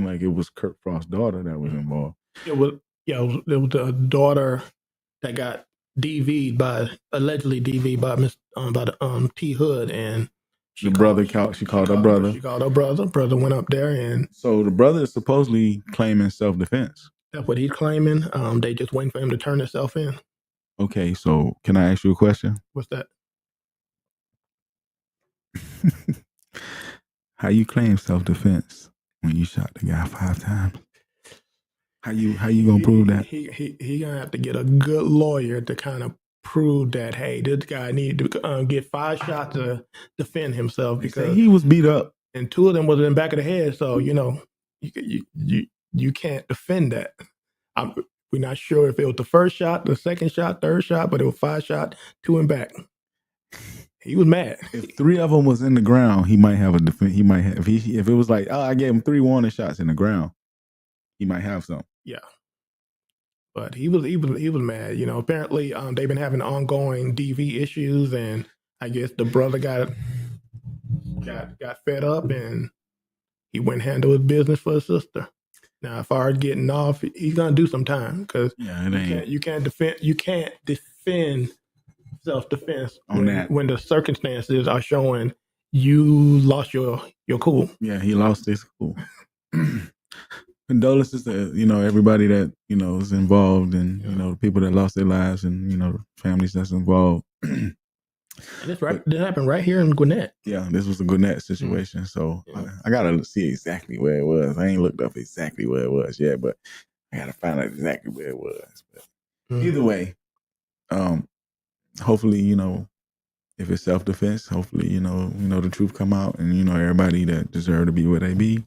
like it was Kurt Frost's daughter that was involved. It was a daughter that got allegedly DV'd by T Hood, and She called her brother. She called her brother. Brother went up there, and so the brother is supposedly claiming self-defense. that's what he's claiming. They just waiting for him to turn himself in. Okay, so can I ask you a question? What's that? How you claim self-defense when you shot the guy 5 times? How you gonna prove that? He gonna have to get a good lawyer to kind of prove that, hey, this guy needed to get 5 shots to defend himself because he was beat up, and 2 of them was in the back of the head. So you can't defend that. We're not sure if it was the first shot, the second shot, third shot, but it was 5 shots, 2 in back. He was mad. If 3 of them was in the ground, he might have a defense. He might have if it was like, oh, I gave him 3 warning shots in the ground, he might have some. Yeah. But he was mad. Apparently they've been having ongoing DV issues, and I guess the brother got fed up, and he went and handled his business for his sister. Now, as far as getting off, he's gonna do some time because you can't defend self-defense when the circumstances are showing you lost your cool. Yeah, he lost his cool. Condolences to everybody that is involved, and the people that lost their lives, and the families that's involved. And this happened right here in Gwinnett. Yeah, this was a Gwinnett situation. So I gotta see exactly where it was. I ain't looked up exactly where it was yet, but I gotta find out exactly where it was. But either way, hopefully, if it's self-defense, hopefully, the truth come out, and everybody that deserve to be where they be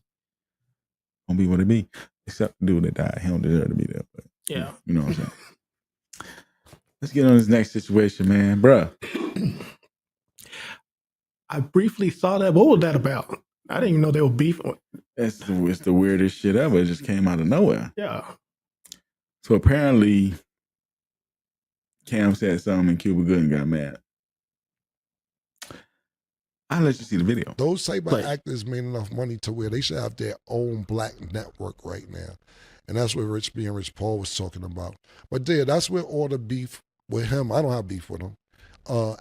gonna be where they be, except the dude that died. He don't deserve to be there, but yeah, you know what I'm saying. Let's get on this next situation, man, bruh. I briefly saw that. What was that about? I didn't even know they were beefing. It's the weirdest shit ever. It just came out of nowhere. Yeah. So apparently, Cam said something, and Cuba Gooding got mad. I'll let you see the video. Those type of actors made enough money to where they should have their own black network right now. And that's what Rich B and Rich Paul was talking about. But that's where all the beef with him, I don't have beef with him,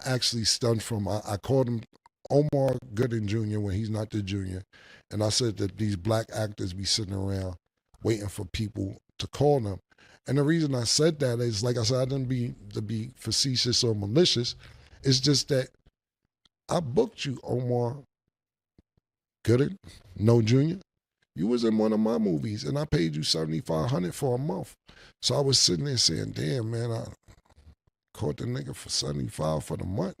actually stemmed from. I called him Omar Gooding Jr. when he's not the junior. And I said that these black actors be sitting around waiting for people to call them. And the reason I said that is, like I said, I didn't to be facetious or malicious. It's just that I booked you, Omar Gooding, no junior. You was in one of my movies, and I paid you $7,500 for a month. So I was sitting there saying, damn, man, I caught the nigga for $75 for the month.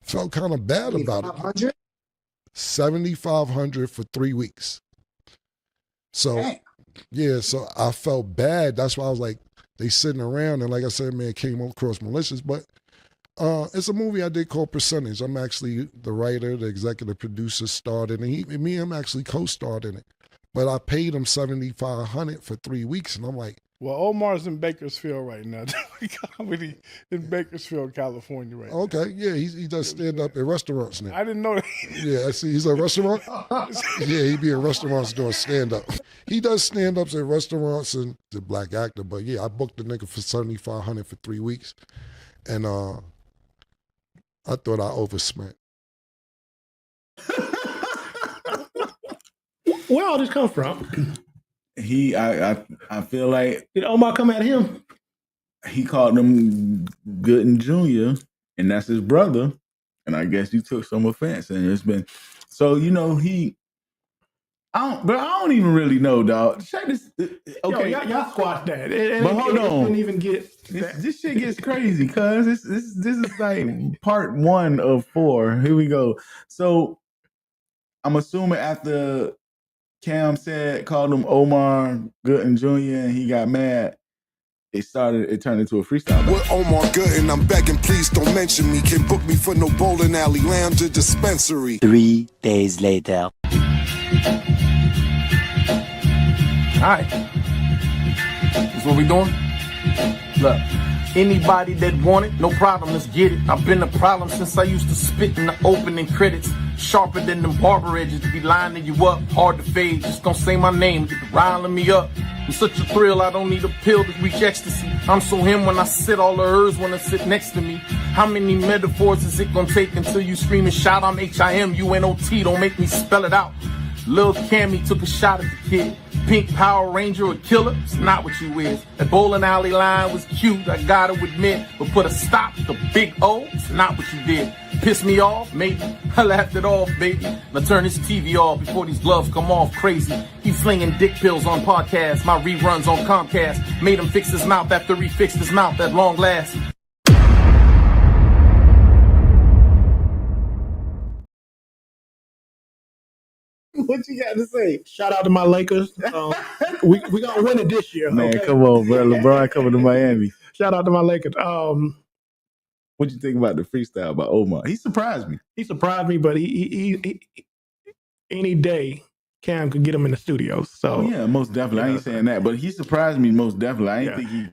Felt kind of bad about it. $7,500 for 3 weeks. So, yeah, so I felt bad. That's why I was like, they sitting around, and like I said, man, it came across malicious, but it's a movie I did called Percentage. I'm actually the writer, the executive producer, starred in it. Me and him actually co-starred in it. But I paid him $7,500 for 3 weeks, and I'm like, well, Omar's in Bakersfield right now. Comedy in Bakersfield, California right now. Okay, yeah, he does stand up at restaurants now. I didn't know that. Yeah, I see he's a restaurant. Yeah, he be in restaurants doing stand up. He does stand ups at restaurants, and the black actor. But yeah, I booked the nigga for $7,500 for 3 weeks, and I thought I overspent. Where all this come from? I feel like, did Omar come at him? He called him Gooden Jr., and that's his brother. And I guess you took some offense, and it's been so. I don't even really know, dog. Check this. Okay, y'all squash that. But hold on. Didn't even get this shit gets crazy, cuz this is like part 1 of 4. Here we go. So I'm assuming after Cam called him Omar Gooden Jr. and he got mad, it turned into a freestyle. With Omar Gooden, I'm begging, please don't mention me. Can book me for no bowling alley, lounge or dispensary. 3 days later. All right. That's what we doing? Look, Anybody that want it, no problem, let's get it. I've been a problem since I used to spit in the opening credits. Sharper than them barber edges, be lining you up, hard to fade. Just don't say my name, get riling me up. I'm such a thrill, I don't need a pill to reach ecstasy. I'm so him when I sit, all the herbs wanna sit next to me. How many metaphors is it gonna take until you scream and shout, I'm HIMUNOT, don't make me spell it out. Lil Cammy took a shot at the kid. Pink Power Ranger or killer, it's not what you is. That bowling alley line was cute, I gotta admit. But put a stop to Big O, it's not what you did. Piss me off, maybe. I laughed it off, baby. Now turn his TV off before these gloves come off crazy. He flinging dick pills on podcasts, my reruns on Comcast. Made him fix his mouth after he fixed his mouth at long last. What you got to say? Shout out to my Lakers. We gonna win it this year. Man, okay? come on, bro. LeBron coming to Miami. Shout out to my Lakers. What you think about the freestyle by Omar? He surprised me. He surprised me, but he any day Cam could get him in the studio. So oh, yeah, most definitely. I ain't saying that, but he surprised me most definitely. I ain't think he.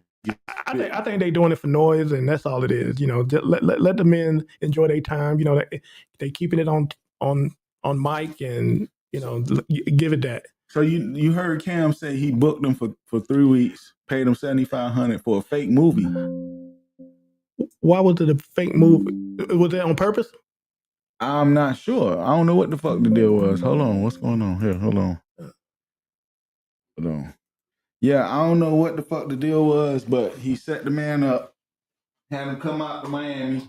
I think they doing it for noise, and that's all it is. You know, just let the men enjoy their time. You know, they keeping it on mic, and you know, give it that. So you heard Cam say he booked them for 3 weeks, paid him $7,500 for a fake movie. Why was it a fake movie? Was it on purpose? I'm not sure. I don't know what the fuck the deal was. Hold on, what's going on here? Hold on. Yeah, I don't know what the fuck the deal was, but he set the man up, had him come out to Miami,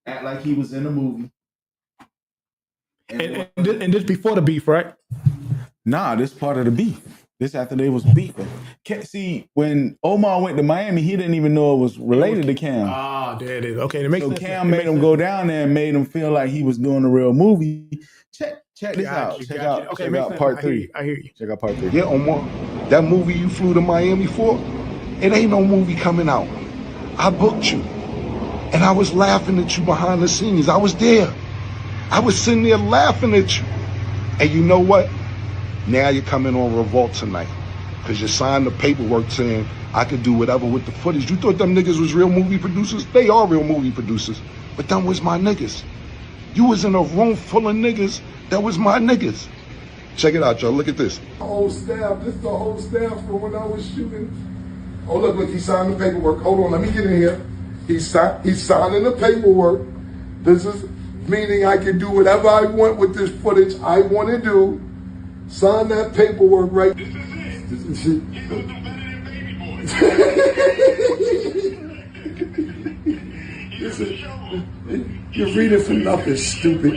act like he was in a movie. And this before the beef, right? Nah, this part of the beef. This after they was beefing. See, when Omar went to Miami, he didn't even know it was related to Cam. Ah, there it is. Okay, it makes so sense. Cam made him go down there and made him feel like he was doing a real movie. Check this out. Check out part 3. I hear you. Check out part 3. Yeah, Omar, that movie you flew to Miami for, it ain't no movie coming out. I booked you. And I was laughing at you behind the scenes. I was there. I was sitting there laughing at you. And you know what? Now you're coming on Revolt tonight. Because you signed the paperwork saying I could do whatever with the footage. You thought them niggas was real movie producers? They are real movie producers. But them was my niggas. You was in a room full of niggas that was my niggas. Check it out, y'all. Look at this. Whole staff. This is the whole staff from when I was shooting. Oh, look, he signed the paperwork. Hold on, let me get in here. He's signing the paperwork. This is meaning I can do whatever I want with this footage I want to do. Sign that paperwork right. This is it. You're reading for nothing, stupid.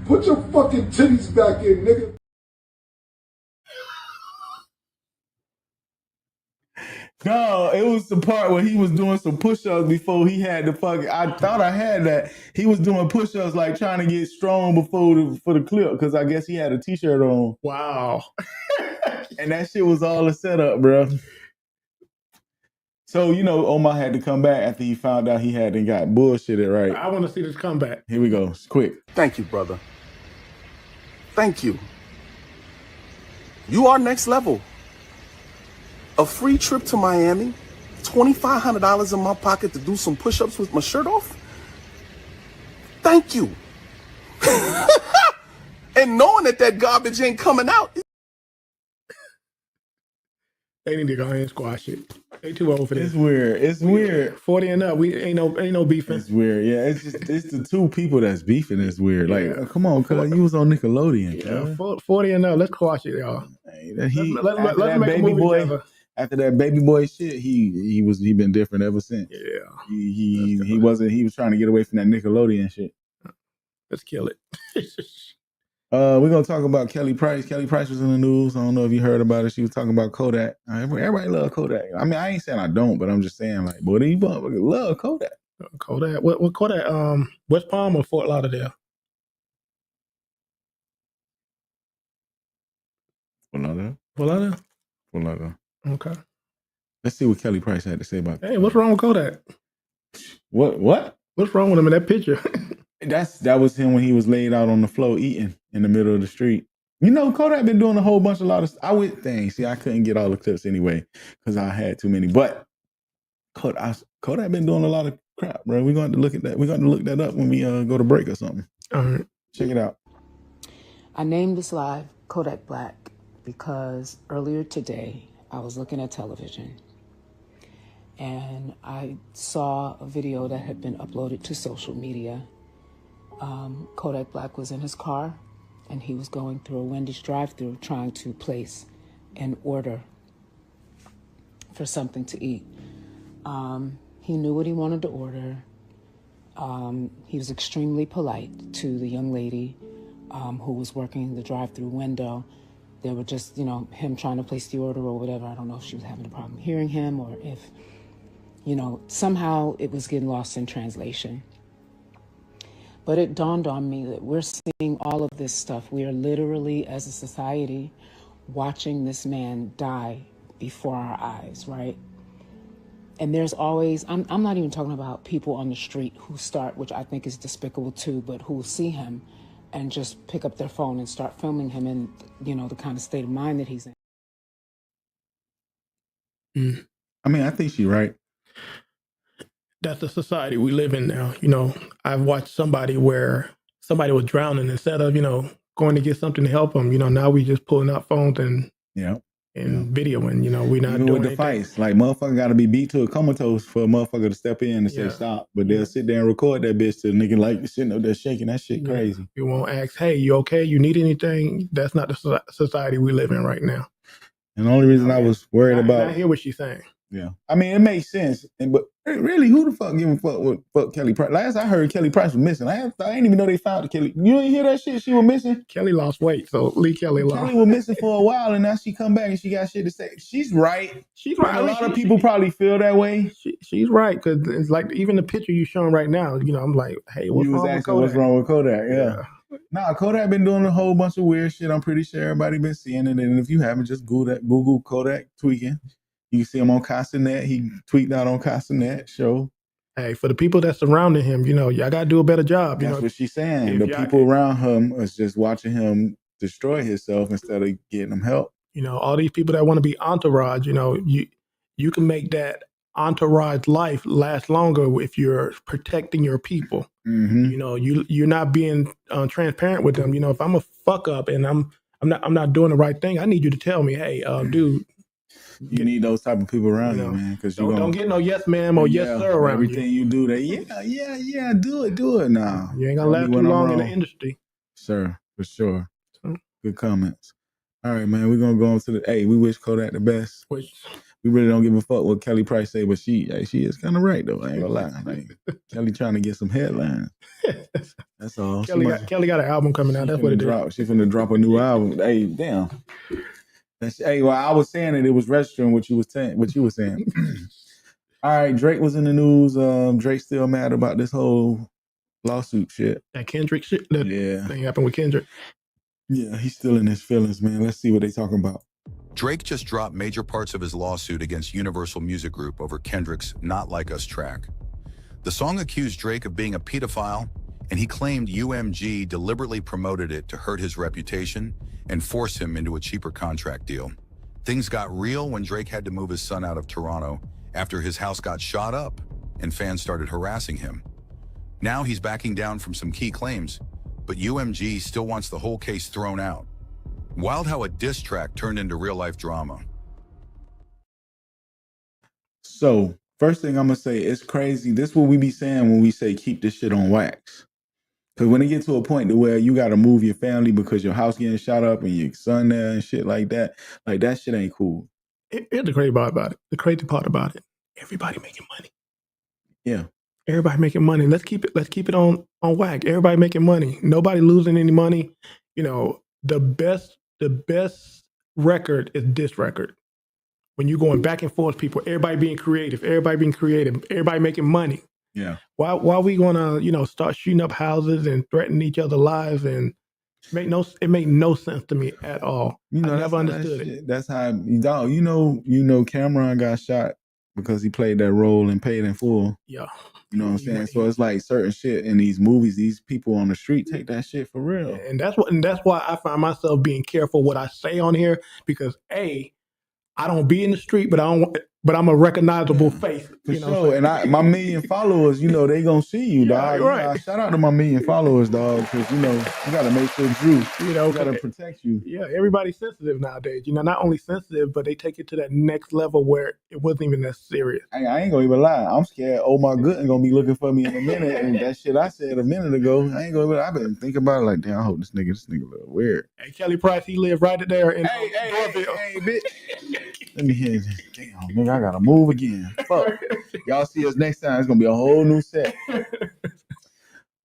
Put your fucking titties back in, nigga. No, it was the part where he was doing some push-ups before he had the fucking. I thought I had that. He was doing push-ups like trying to get strong for the clip because I guess he had a t-shirt on. Wow. And that shit was all a setup, bro. So, you know, Omar had to come back after he found out he hadn't got bullshitted, right? I want to see this comeback. Here we go. It's quick. Thank you, brother. Thank you. You are next level. A free trip to Miami, $2,500 in my pocket to do some push-ups with my shirt off. Thank you. And knowing that garbage ain't coming out. They need to go ahead and squash it. They too old for this. It's weird. It's weird. 40 and up. We ain't no beefing. It's weird. Yeah, it's the two people that's beefing. It's weird. Like, come on, cuz you was on Nickelodeon. Yeah, 40 and up. Let's squash it, y'all. Let's make a movie together. After that baby boy shit, he been different ever since. Yeah. He was trying to get away from that Nickelodeon shit. Let's kill it. We're gonna talk about Kelly Price. Kelly Price was in the news. I don't know if you heard about it. She was talking about Kodak. Everybody love Kodak. I mean, I ain't saying I don't, but I'm just saying, like, boy, these motherfuckers love Kodak. Kodak. What Kodak? West Palm or Fort Lauderdale? Fort Lauderdale. Okay. Let's see what Kelly Price had to say about that. Hey, what's wrong with Kodak? What? What's wrong with him in that picture? That was him when he was laid out on the floor eating in the middle of the street. You know, Kodak been doing a lot of I would think. See, I couldn't get all the clips anyway because I had too many. But Kodak been doing a lot of crap, bro. We're going to look at that. We're going to look that up when we go to break or something. All right. Check it out. I named this live Kodak Black because earlier today I was looking at television and I saw a video that had been uploaded to social media. Kodak Black was in his car and he was going through a Wendy's drive-thru trying to place an order for something to eat. He knew what he wanted to order. He was extremely polite to the young lady who was working the drive-thru window. They were just, him trying to place the order or whatever. I don't know if she was having a problem hearing him or if, somehow it was getting lost in translation. But it dawned on me that we're seeing all of this stuff. We are literally, as a society, watching this man die before our eyes, right? And there's always, I'm not even talking about people on the street who start, which I think is despicable too, but who see him and just pick up their phone and start filming him in, the kind of state of mind that he's in. I mean, I think she's right. That's the society we live in now. I've watched somebody where somebody was drowning. Instead of, going to get something to help them, now we just pulling out phones and videoing, we're not even doing with the fights. Like, motherfucker got to be beat to a comatose for a motherfucker to step in and say stop. But they'll sit there and record that bitch to the nigga like sitting up there shaking. That shit crazy. You won't ask, hey, you okay? You need anything? That's not the society we live in right now. And the only reason I was worried about... I hear what she's saying. Yeah. I mean, it makes sense. But really, who the fuck give a fuck with fuck Kelly Price? Last I heard, Kelly Price was missing. I didn't even know they found Kelly. You didn't hear that shit? She was missing? Kelly lost weight, so Lee Kelly lost. Kelly was missing for a while, and now she come back and she got shit to say. She's right. She's right. A lot of people probably feel that way. She's right, because it's like even the picture you showing right now, I'm like, hey, what's wrong with Kodak? What's wrong with Kodak? Yeah. Nah, Kodak been doing a whole bunch of weird shit. I'm pretty sure everybody been seeing it. And if you haven't, just Google Kodak tweaking. You can see him on Castanet. He tweaked out on Castanet show. Hey, for the people that surrounding him, y'all got to do a better job. That's what she's saying. The people around him is just watching him destroy himself instead of getting him help. All these people that want to be entourage, you can make that entourage life last longer if you're protecting your people. Mm-hmm. You're not being transparent with them. If I'm a fuck up and I'm not doing the right thing, I need you to tell me, hey, dude. You need those type of people around you, man. Because don't get no yes ma'am or yes sir around everything you do. That do it now. You ain't gonna last too long in the industry. Sure, for sure. Good comments. All right, man. We're gonna go on to the. Hey, we wish Kodak the best. We really don't give a fuck what Kelly Price say, but she is kind of right though. I ain't gonna lie. Like, Kelly trying to get some headlines. That's all. Kelly got an album coming out. That's what it is. She's gonna drop a new album. Hey, damn. Hey, well, I was saying that it was registering what you were saying. All right, Drake was in the news. Drake's still mad about this whole lawsuit shit. That Kendrick shit. That thing happened with Kendrick. Yeah, he's still in his feelings, man. Let's see what they talking about. Drake just dropped major parts of his lawsuit against Universal Music Group over Kendrick's Not Like Us track. The song accused Drake of being a pedophile, and he claimed UMG deliberately promoted it to hurt his reputation and force him into a cheaper contract deal. Things got real when Drake had to move his son out of Toronto after his house got shot up and fans started harassing him. Now he's backing down from some key claims, but UMG still wants the whole case thrown out. Wild how a diss track turned into real-life drama. So, first thing I'm gonna say, it's crazy. This is what we be saying when we say keep this shit on wax. Because when it gets to a point to where you got to move your family because your house getting shot up and your son there and shit like that shit ain't cool. Here's the crazy part about it. The crazy part about it, everybody making money. Yeah. Everybody making money. Let's keep it on whack. Everybody making money. Nobody losing any money. The best record is this record. When you're going back and forth, people, everybody being creative, everybody making money. Yeah. Why are we gonna start shooting up houses and threatening each other's lives and it made no sense to me at all. I never understood it. That's how Camron got shot because he played that role and paid in full. Yeah. You know what I'm saying? So it's like certain shit in these movies, these people on the street take that shit for real. And that's why I find myself being careful what I say on here, because I don't be in the street, but but I'm a recognizable face. For sure. And my million followers, they gonna see you, dog. right. Shout out to my million followers, dog, because you gotta make sure Drew, you gotta protect you. Yeah, everybody's sensitive nowadays. Not only sensitive, but they take it to that next level where it wasn't even that serious. I ain't gonna even lie. I'm scared Omar Gooden gonna be looking for me in a minute. And that shit I said a minute ago, I ain't gonna. I've been thinking about it like, damn, I hope this nigga a little weird. Hey, Kelly Price, he lived right there in Hey, bitch. Let me hear this. Damn, nigga, I gotta move again. Fuck. Y'all see us next time. It's gonna be a whole new set.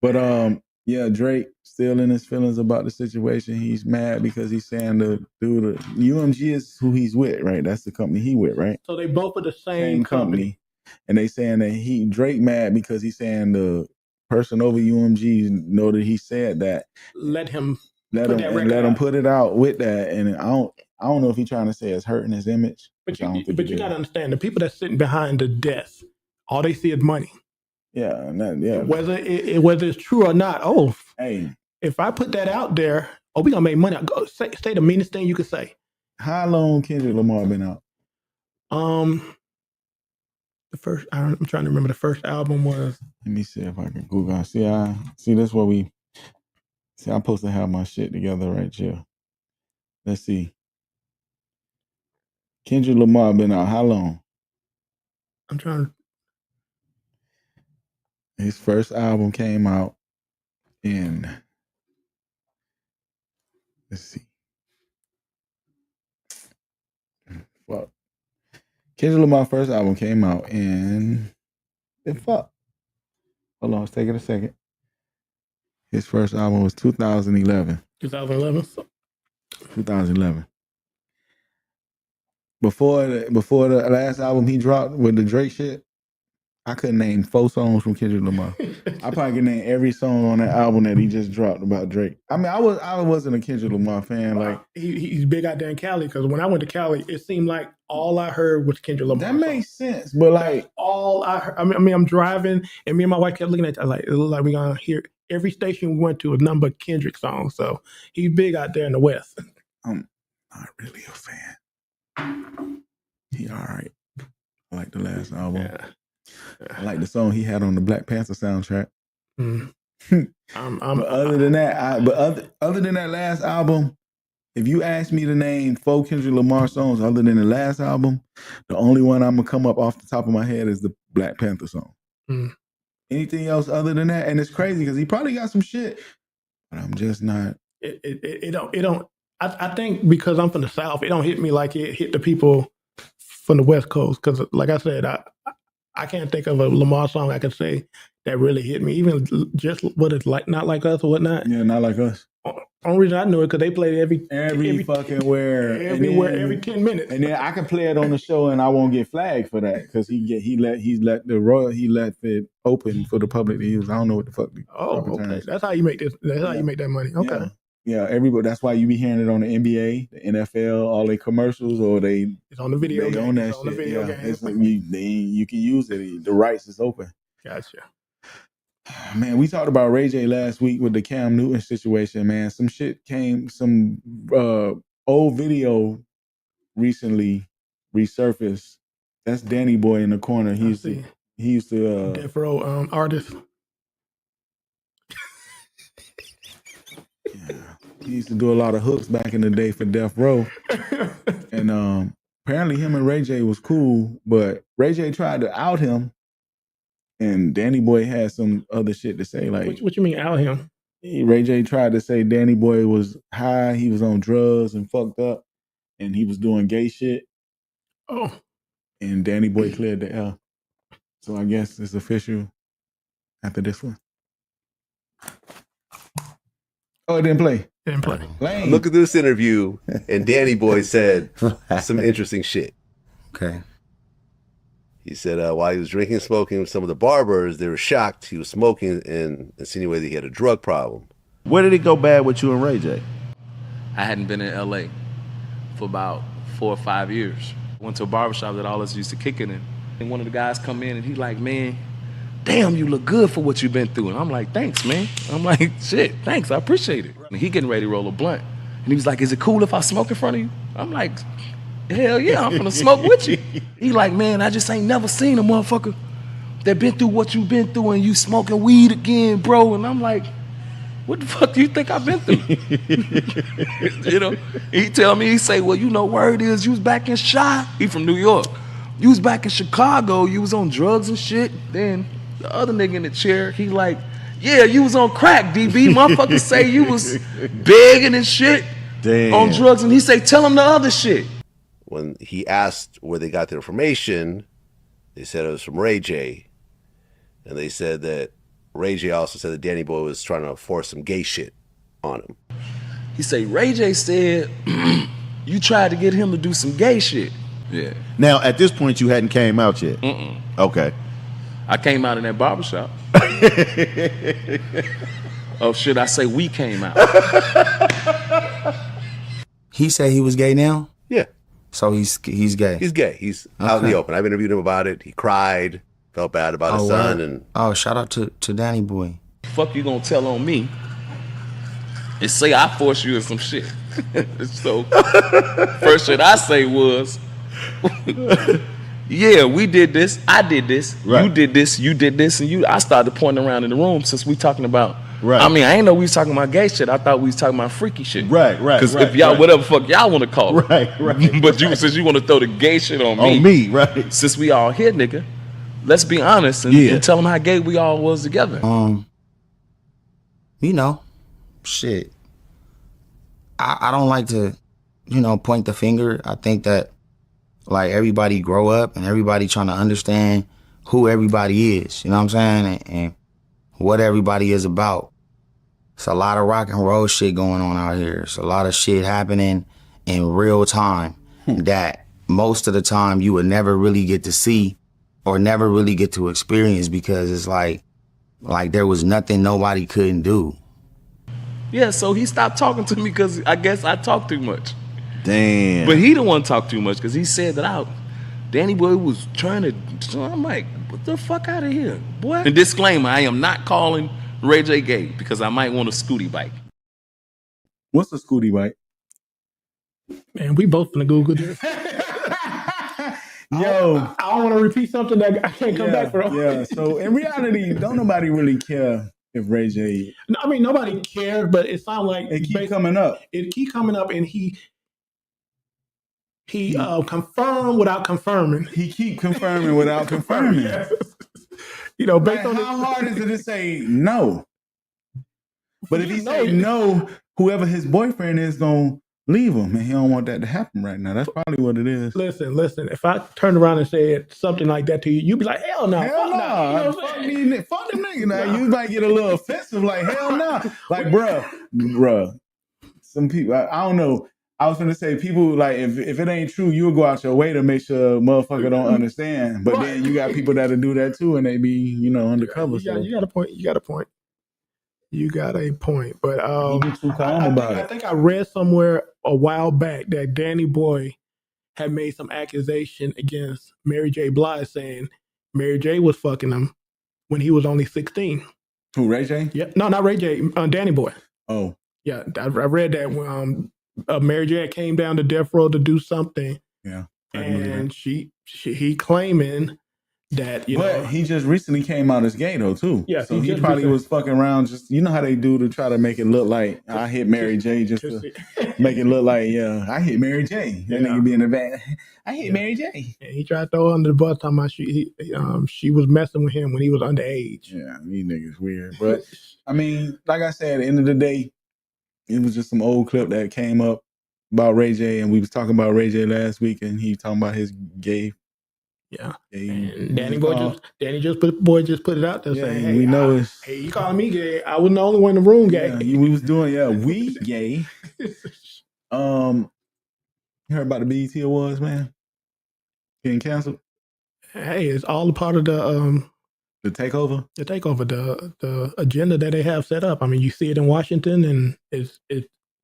But yeah, Drake still in his feelings about the situation. He's mad because he's saying the UMG is who he's with, right? That's the company he with, right? So they both are the same company. And they saying that Drake mad because he's saying the person over UMG know that he said that. Let him put it out with that. And I don't know if he's trying to say it's hurting his image. But you gotta understand, the people that's sitting behind the desk, all they see is money. Yeah, Whether it's true or not. Oh, hey, if I put that out there, we gonna make money. Go say the meanest thing you could say. How long Kendrick Lamar been out? The first, I'm trying to remember. The first album was. Let me see if I can Google. See that's what we. See, I'm supposed to have my shit together right here. Let's see. Kendrick Lamar been out how long? I'm trying. His first album came out in. Let's see. Fuck. Kendrick Lamar's first album came out in. Fuck. Hold on, let's take it a second. His first album was 2011. 2011. 2011. Before the last album he dropped with the Drake shit, I couldn't name 4 songs from Kendrick Lamar. I probably could name every song on that album that he just dropped about Drake. I mean, I wasn't a Kendrick Lamar fan. Like he's big out there in Cali because when I went to Cali, it seemed like all I heard was Kendrick Lamar. That makes sense, but like that's all I heard. I mean, I'm driving, and me and my wife kept looking at it like it looked like we gonna hear every station we went to a number of Kendrick songs. So he's big out there in the West. I'm not really a fan. He all right. I like the last album. Yeah. I like the song he had on the Black Panther soundtrack. Mm. But other than that, other than that last album, if you ask me to name 4 Kendrick Lamar songs other than the last album, the only one I'm gonna come up off the top of my head is the Black Panther song. Mm. Anything else other than that, and it's crazy because he probably got some shit, but I'm just not. It don't. I think because I'm from the South, it don't hit me like it hit the people from the West Coast. Because, like I said, I can't think of a Lamar song I could say that really hit me. Even just what it's like, Not Like Us or whatnot. Yeah, Not Like Us. Only reason I know it because they played every fucking where, everywhere, every 10 minutes. And then I can play it on the show and I won't get flagged for that because he let it open for the public to use. I don't know what the fuck. Okay, that's how you make this. That's how you make that money. Okay. Yeah, everybody. That's why you be hearing it on the NBA, the NFL, all their commercials, or it's on the video game. On that it's on shit. the video game. It's like you can use it. The rights is open. Gotcha. Man, we talked about Ray J last week with the Cam Newton situation. Man, some old video recently resurfaced. That's Danny Boy in the corner. He used to Death Row artist. He used to do a lot of hooks back in the day for Death Row. And apparently him and Ray J was cool, but Ray J tried to out him, and Danny Boy had some other shit to say. Like, what you mean out him? Ray J tried to say Danny Boy was high, he was on drugs and fucked up, and he was doing gay shit. Oh. And Danny Boy cleared the air. So I guess it's official after this one. Oh, it didn't play. Didn't play. Lame. Look at this interview, and Danny Boy said some interesting shit. Okay. He said while he was drinking and smoking with some of the barbers, they were shocked he was smoking and insinuated he had a drug problem. Where did it go bad with you and Ray J? I hadn't been in LA for about 4 or 5 years. Went to a barbershop that all us used to kick it in. And one of the guys come in and he's like, man, damn, you look good for what you've been through. And I'm like, thanks, man. I'm like, shit, thanks, I appreciate it. And he getting ready to roll a blunt. And he was like, is it cool if I smoke in front of you? I'm like, hell yeah, I'm finna smoke with you. He like, man, I just ain't never seen a motherfucker that been through what you been through and you smoking weed again, bro. And I'm like, what the fuck do you think I've been through? You know, he tell me, he say, well, you know, word is you was back in he from New York. You was back in Chicago, you was on drugs and shit. Then the other nigga in the chair, he like, yeah, you was on crack, DB. Motherfuckers say you was begging and shit. Damn. On drugs, and he say, tell him the other shit. When he asked where they got the information, they said it was from Ray J. And they said that Ray J also said that Danny Boy was trying to force some gay shit on him. He say, Ray J said, you tried to get him to do some gay shit. Yeah. Now, at this point, you hadn't came out yet? Okay. I came out in that barbershop. Oh, should I say we came out? He said he was gay now? Yeah. So he's gay? He's gay. He's out in the open. I've interviewed him about it. He cried, felt bad about his son. Word. And shout out to Danny Boy. Fuck you gonna tell on me and say I forced you in some shit. So first shit I say was, yeah, we did this, I did this, right. You did this, and I started pointing around in the room since we talking about. Right. I mean, I ain't know we was talking about gay shit. I thought we was talking about freaky shit. Right. Because if y'all, whatever fuck y'all want to call it. Right. But since you want to throw the gay shit on me. Right. Since we all here, nigga, let's be honest and tell them how gay we all was together. You know, shit. I don't like to, point the finger. I think that, like, everybody grow up and everybody trying to understand who everybody is. You know what I'm saying? And what everybody is about. It's a lot of rock and roll shit going on out here. It's a lot of shit happening in real time that most of the time you would never really get to see or never really get to experience because it's like there was nothing nobody couldn't do. Yeah, so he stopped talking to me because I guess I talk too much. Damn. But he the one talk too much because he said that out. Danny Boy was trying to, so I'm like, what the fuck out of here, boy? And disclaimer, I am not calling Ray J gay because I might want a scooty bike. What's a scooty bike? Man, we both gonna Google this. Yo, I don't want to repeat something that I can't come back from. Yeah, so in reality, don't nobody really care if Ray J. I mean, nobody cares, but it sounds like it keep coming up. It keep coming up, and he confirmed without confirming. He keep confirming without confirming. Yes. Based like, on how hard is it to say no? But if he say no, whoever his boyfriend is gonna leave him, and he don't want that to happen right now. That's probably what it is. Listen. If I turned around and said something like that to you, you'd be like, "Hell no, hell no, fuck them niggas." Now you might get a little offensive, like hell no, like bruh. Some people, I don't know. I was gonna say people like if it ain't true, you'll go out your way to make sure a motherfucker don't understand. But then you got people that'll do that too, and they be undercover. You got a point. You got a point. But you get too calm about it. I think I read somewhere a while back that Danny Boy had made some accusation against Mary J. Blige, saying Mary J. was fucking him when he was only 16. Who, Ray J? Yeah, no, not Ray J. Danny Boy. Oh, yeah, I read that when Mary J. came down to death row to do something. Yeah, and he claiming that but he just recently came out as gay though too. Yeah, so he probably was fucking around. Just how they do to try to make it look like I hit Mary J. just to make it look like I hit Mary J. That nigga be in the back. I hit Mary J. And he tried to throw her under the bus talking about she was messing with him when he was underage. Yeah, these niggas weird. But I mean, like I said, at the end of the day, it was just some old clip that came up about Ray J. And we was talking about Ray J last week, and he talking about his gay. Yeah, and Danny just put it out there saying, "Hey, we know it's hey, you calling me gay? I wasn't the only one in the room gay." Yeah, we was doing we gay. You heard about the BET Awards, man? Getting canceled. Hey, it's all a part of the takeover. The takeover, the agenda that they have set up. I mean, you see it in Washington, and it's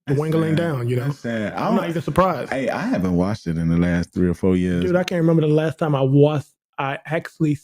dwindling down, That's sad. I'm not even surprised. Hey, I haven't watched it in the last 3 or 4 years. Dude, I can't remember the last time I actually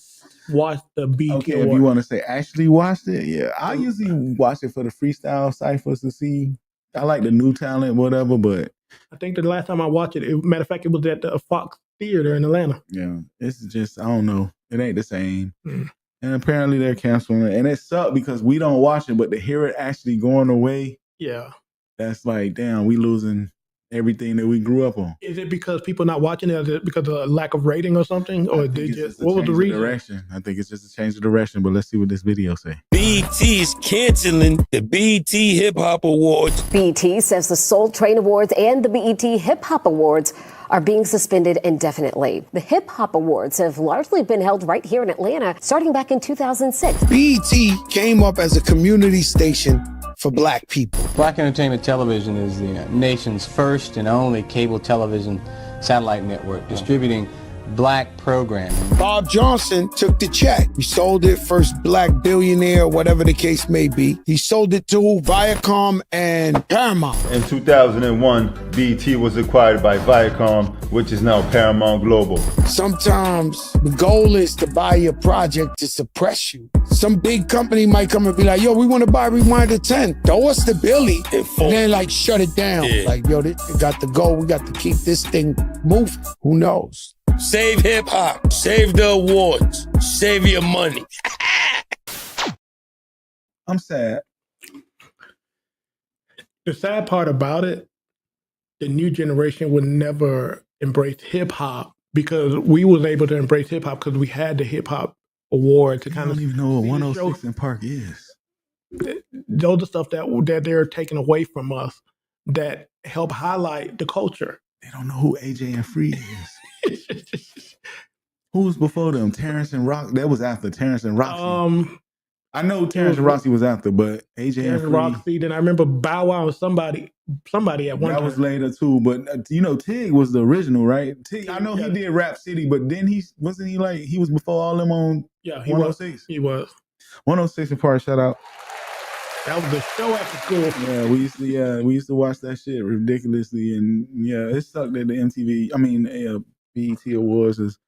watched the BET Okay, Award. if you want to say actually watched it, yeah. I usually watch it for the freestyle ciphers to see. I like the new talent, whatever, but I think the last time I watched it, matter of fact, it was at the Fox Theater in Atlanta. Yeah, it's just, I don't know. It ain't the same. Mm. And apparently they're canceling it. And it sucked because we don't watch it, but to hear it actually going away, Yeah. that's like, damn, we losing everything that we grew up on. Is it because people not watching it? Is it because of a lack of rating or something? Or they just what was the reason? Direction. I think it's just a change of direction, but let's see what this video say. BET is canceling the BET Hip Hop Awards. BET says the Soul Train Awards and the BET Hip Hop Awards are being suspended indefinitely. The Hip Hop Awards have largely been held right here in Atlanta, starting back in 2006. BET came up as a community station for black people. Black Entertainment Television is the nation's first and only cable television satellite network distributing black programming. Bob Johnson took the check. He sold it, first black billionaire, whatever the case may be. He sold it to Viacom and Paramount. In 2001, BET was acquired by Viacom, which is now Paramount Global. Sometimes the goal is to buy your project to suppress you. Some big company might come and be like, yo, we want to buy Rewind to 10. Throw us the Billy. And then like shut it down. Yeah. Like, yo, they got to go. We got to keep this thing moving. Who knows? Save hip hop. Save the awards. Save your money. I'm sad. The sad part about it, the new generation would never embrace hip hop because we was able to embrace hip hop because we had the hip hop award to kind of. I don't even know what 106 in Park is. Those are stuff that they're taking away from us that help highlight the culture. They don't know who AJ and Free is. Who was before them? Terrence and Rock. That was after Terrence and Roxy. I know Terrence and Roxy was after, but AJ and Free. Roxy. Then I remember Bow Wow and somebody at one time. That was later too, but Tig was the original, right? Tig, I know he did Rap City, but then he was before all them on. Yeah, 106. He was 106 in Park. Shout out. That was the show after school. Yeah, we used to watch that shit ridiculously, and yeah, it sucked that the BET Awards is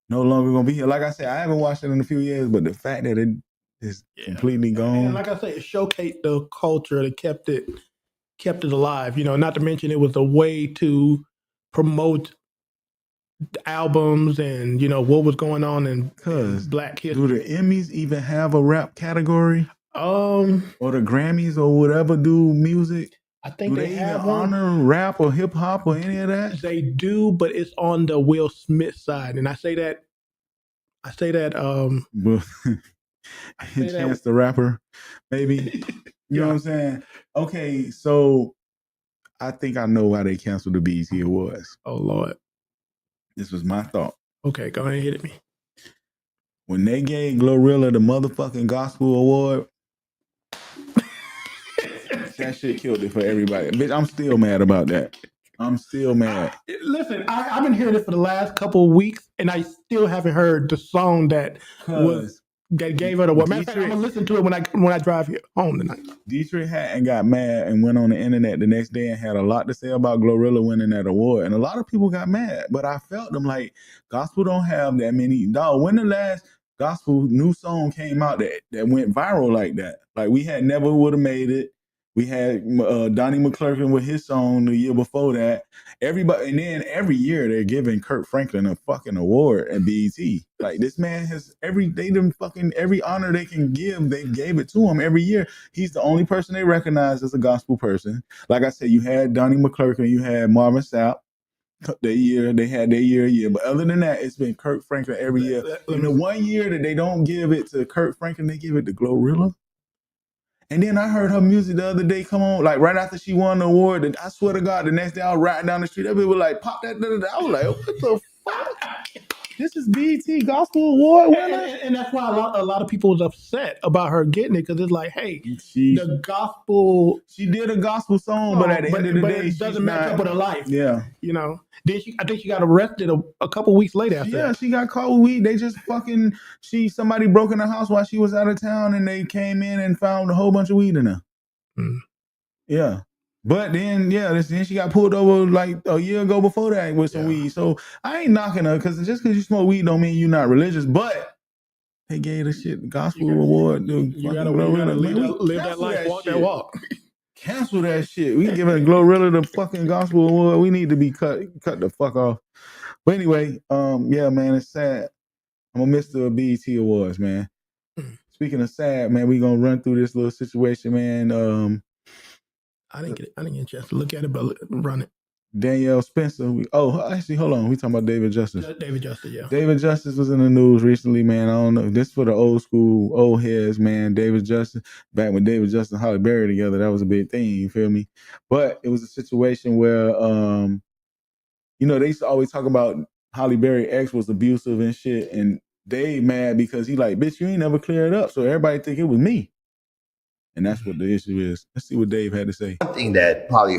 no longer gonna be here. Like I said, I haven't watched it in a few years, but the fact that it is completely gone. And like I said, it showcased the culture that kept it alive. Not to mention it was a way to promote albums and what was going on in Black history. Do the Emmys even have a rap category? Or the Grammys or whatever do music? I think they have even honor rap or hip hop or any of that? They do, but it's on the Will Smith side, and I say that. Chance the Rapper, maybe. You know what I'm saying? Okay, so I think I know why they canceled the BET Awards. Oh Lord, this was my thought. Okay, go ahead and hit it me. When they gave Glorilla the motherfucking Gospel Award. That shit killed it for everybody. Bitch, I'm still mad about that. I'm still mad. Listen, I've been hearing it for the last couple of weeks, and I still haven't heard the song that gave her the award. Matter of fact, I'm gonna listen to it when I drive here home tonight. Dietrich Hatton got mad and went on the internet the next day and had a lot to say about Glorilla winning that award, and a lot of people got mad. But I felt them like gospel don't have that many. Dog, when the last gospel new song came out that went viral like that? Like we had Never Would Have Made It. We had Donnie McClurkin with his song the year before that. Everybody, and then every year they're giving Kirk Franklin a fucking award at BET. Like this man has every honor they can give, they gave it to him every year. He's the only person they recognize as a gospel person. Like I said, you had Donnie McClurkin, you had Marvin Sapp. They had their year a year, but other than that, it's been Kirk Franklin every year. And the 1 year that they don't give it to Kirk Franklin, they give it to Glorilla. And then I heard her music the other day come on, like right after she won the award. And I swear to God, the next day I was riding down the street, everybody was like, pop that. I was like, what the fuck? This is BET Gospel Award winner? And that's why a lot of people was upset about her getting it, because it's like, hey, the gospel. She did a gospel song, but at the end of the day, it doesn't match up with her life. Yeah. Then I think she got arrested a couple weeks later after that. She got caught with weed. They just somebody broke in her house while she was out of town, and they came in and found a whole bunch of weed in her. Yeah. But then, then she got pulled over like a year ago before that with some weed. So I ain't knocking her, because just because you smoke weed don't mean you're not religious. But they gave the shit the gospel award. You gotta live that life, walk that walk. Cancel that shit. We giving Glorilla the fucking gospel award. We need to be cut the fuck off. But anyway, yeah, man, it's sad. I'm gonna miss the BET Awards, man. Speaking of sad, man, we gonna run through this little situation, man. I didn't get a chance to look at it, but run it. Danielle Spencer. Actually, hold on. We talking about David Justice. David Justice, yeah. David Justice was in the news recently, man. I don't know. This for the old school, old heads, man. David Justice, back when David Justice and Halle Berry together, that was a big thing, you feel me? But it was a situation where, they used to always talk about Halle Berry ex was abusive and shit, and Dave mad because he like, bitch, you ain't never cleared it up, so everybody think it was me. And that's what the issue is. Let's see what Dave had to say. One thing that probably,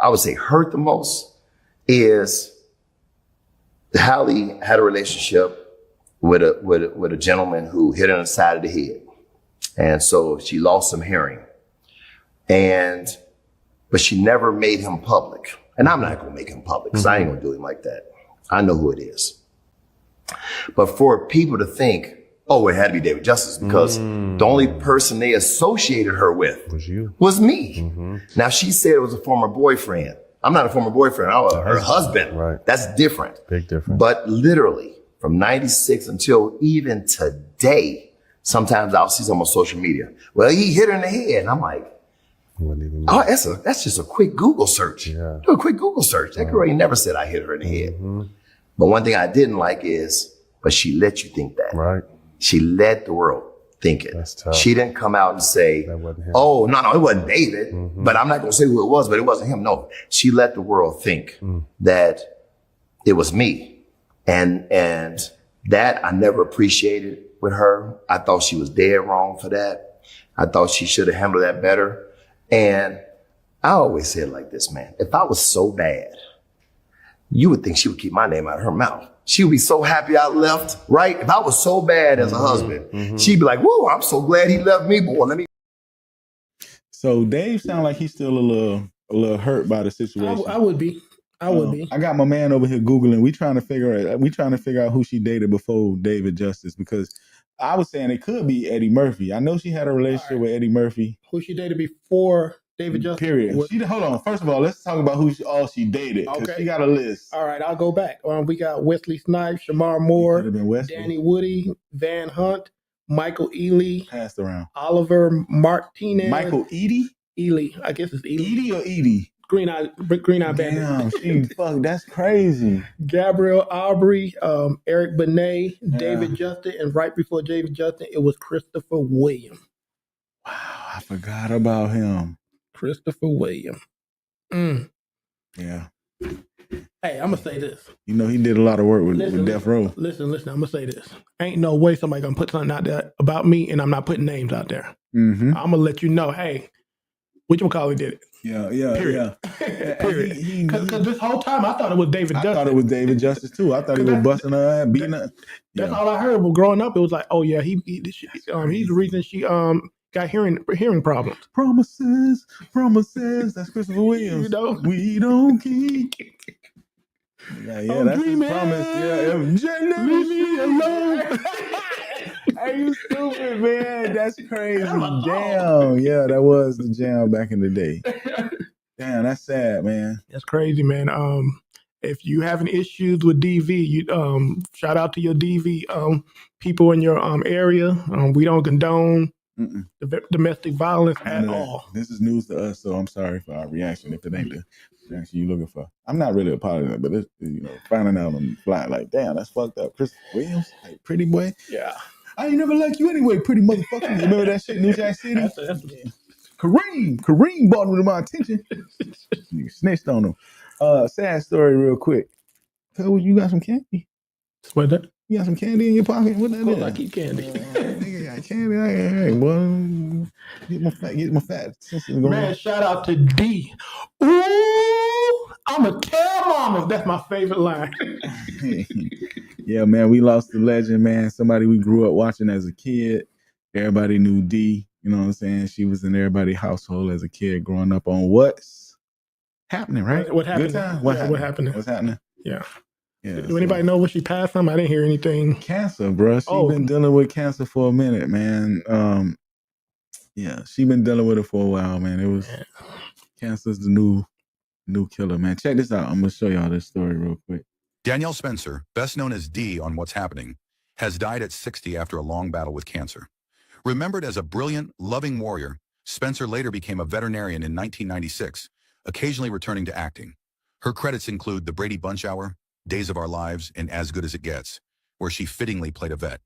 I would say, hurt the most is Halle had a relationship with a gentleman who hit her on the side of the head. And so she lost some hearing. But she never made him public. And I'm not going to make him public because I ain't going to do him like that. I know who it is. But for people to think, oh, it had to be David Justice because the only person they associated her with was me. Now, she said it was a former boyfriend. I'm not a former boyfriend. I was her husband. Right. That's different. Big difference. But literally, from 96 until even today, sometimes I'll see someone on social media. Well, he hit her in the head. And I'm like, oh, that's just a quick Google search. Yeah. Do a quick Google search. That girl ain't never said I hit her in the head. But one thing I didn't like is, but she let you think that. Right. She let the world think it. That's tough. She didn't come out and say, oh, no, it wasn't David. But I'm not going to say who it was, but it wasn't him. No, she let the world think that it was me. And that I never appreciated with her. I thought she was dead wrong for that. I thought she should have handled that better. And I always said like this, man, if I was so bad, you would think she would keep my name out of her mouth. She would be so happy I left, right? If I was so bad as a husband, she'd be like, whoa, I'm so glad he left me, boy. Let me. So Dave sounds like he's still a little hurt by the situation. I would be. I would be. I got my man over here Googling. We trying to figure out who she dated before David Justice, because I was saying it could be Eddie Murphy. I know she had a relationship with Eddie Murphy. Who she dated before David Justice? Period. Hold on. First of all, let's talk about who all she dated. Okay. She got a list. All right, I'll go back. We got Wesley Snipes, Shamar Moore, Danny Woody, Van Hunt, Michael Ealy. Passed around. Oliver Martinez. Michael Eady? Ealy. I guess it's Ealy. Eady or Edie? Green Eye Bandit. Damn, fuck, that's crazy. Gabriel Aubrey, Eric Benet, David Justin, and right before David Justin, it was Christopher Williams. Wow, I forgot about him. Christopher Williams. Yeah. Hey, I'm going to say this. You know, he did a lot of work with Death Row. Listen, I'm going to say this. Ain't no way somebody going to put something out there about me and I'm not putting names out there. I'm going to let you know, hey, whichmacallit did it. Yeah. Period. Because this whole time I thought it was David Justice. I thought it was David Justice too. I thought he was busting her ass, beating her. That's all I heard. But growing up, it was like, oh yeah, he's the reason she got hearing problems. Promises. That's Christopher Williams. You know? We don't keep. Yeah, that's his promise. Yeah, leave me alone. Are you stupid, man? That's crazy. Damn. Yeah, that was the jam back in the day. Damn, that's sad, man. That's crazy, man. If you having issues with DV, you shout out to your DV people in your area. We don't condone domestic violence at all. This is news to us, so I'm sorry for our reaction if it ain't the reaction you're looking for. I'm not really a part of it, but it's, finding out on the fly, like, damn, that's fucked up. Chris Williams, like, pretty boy. Yeah. I ain't never liked you anyway, pretty motherfucker. You remember that shit in New Jack City? Kareem brought him to my attention. Nigga snitched on him. Sad story real quick. You got some candy? What that? You got some candy in your pocket? What that is? I keep candy. Nigga got candy. Hey, boy. Get my fat senses going. Man, shout out to D. Ooh, I'm a tell mama. That's my favorite line. Yeah, man, we lost the legend, man. Somebody we grew up watching as a kid. Everybody knew D. You know what I'm saying? She was in everybody's household as a kid growing up on what's happening, right? What happened? Good time? What happened? What's happening? Yeah. Yeah. Do anybody know what she passed from? I didn't hear anything. Cancer, bro. She been dealing with cancer for a minute, man. Yeah, she been dealing with it for a while, man. It was Cancer's the new killer, man. Check this out. I'm gonna show y'all this story real quick. Danielle Spencer, best known as D on What's Happening, has died at 60 after a long battle with cancer. Remembered as a brilliant, loving warrior, Spencer later became a veterinarian in 1996, occasionally returning to acting. Her credits include The Brady Bunch Hour, Days of Our Lives, and As Good as It Gets, where she fittingly played a vet.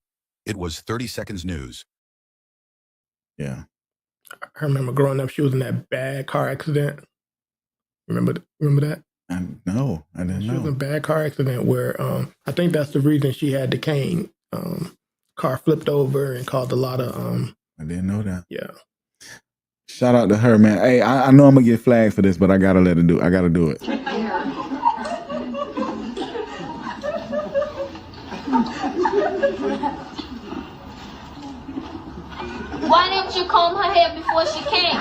It was 30 Seconds News. Yeah. I remember growing up, she was in that bad car accident. Remember that? No, I didn't She know. was in a bad car accident where I think that's the reason she had the cane. Car flipped over and caused a lot of I didn't know that. Yeah. Shout out to her, man. Hey, I know I'm gonna get flagged for this, but I gotta let her do. I gotta do it. Why didn't you comb her hair before she came?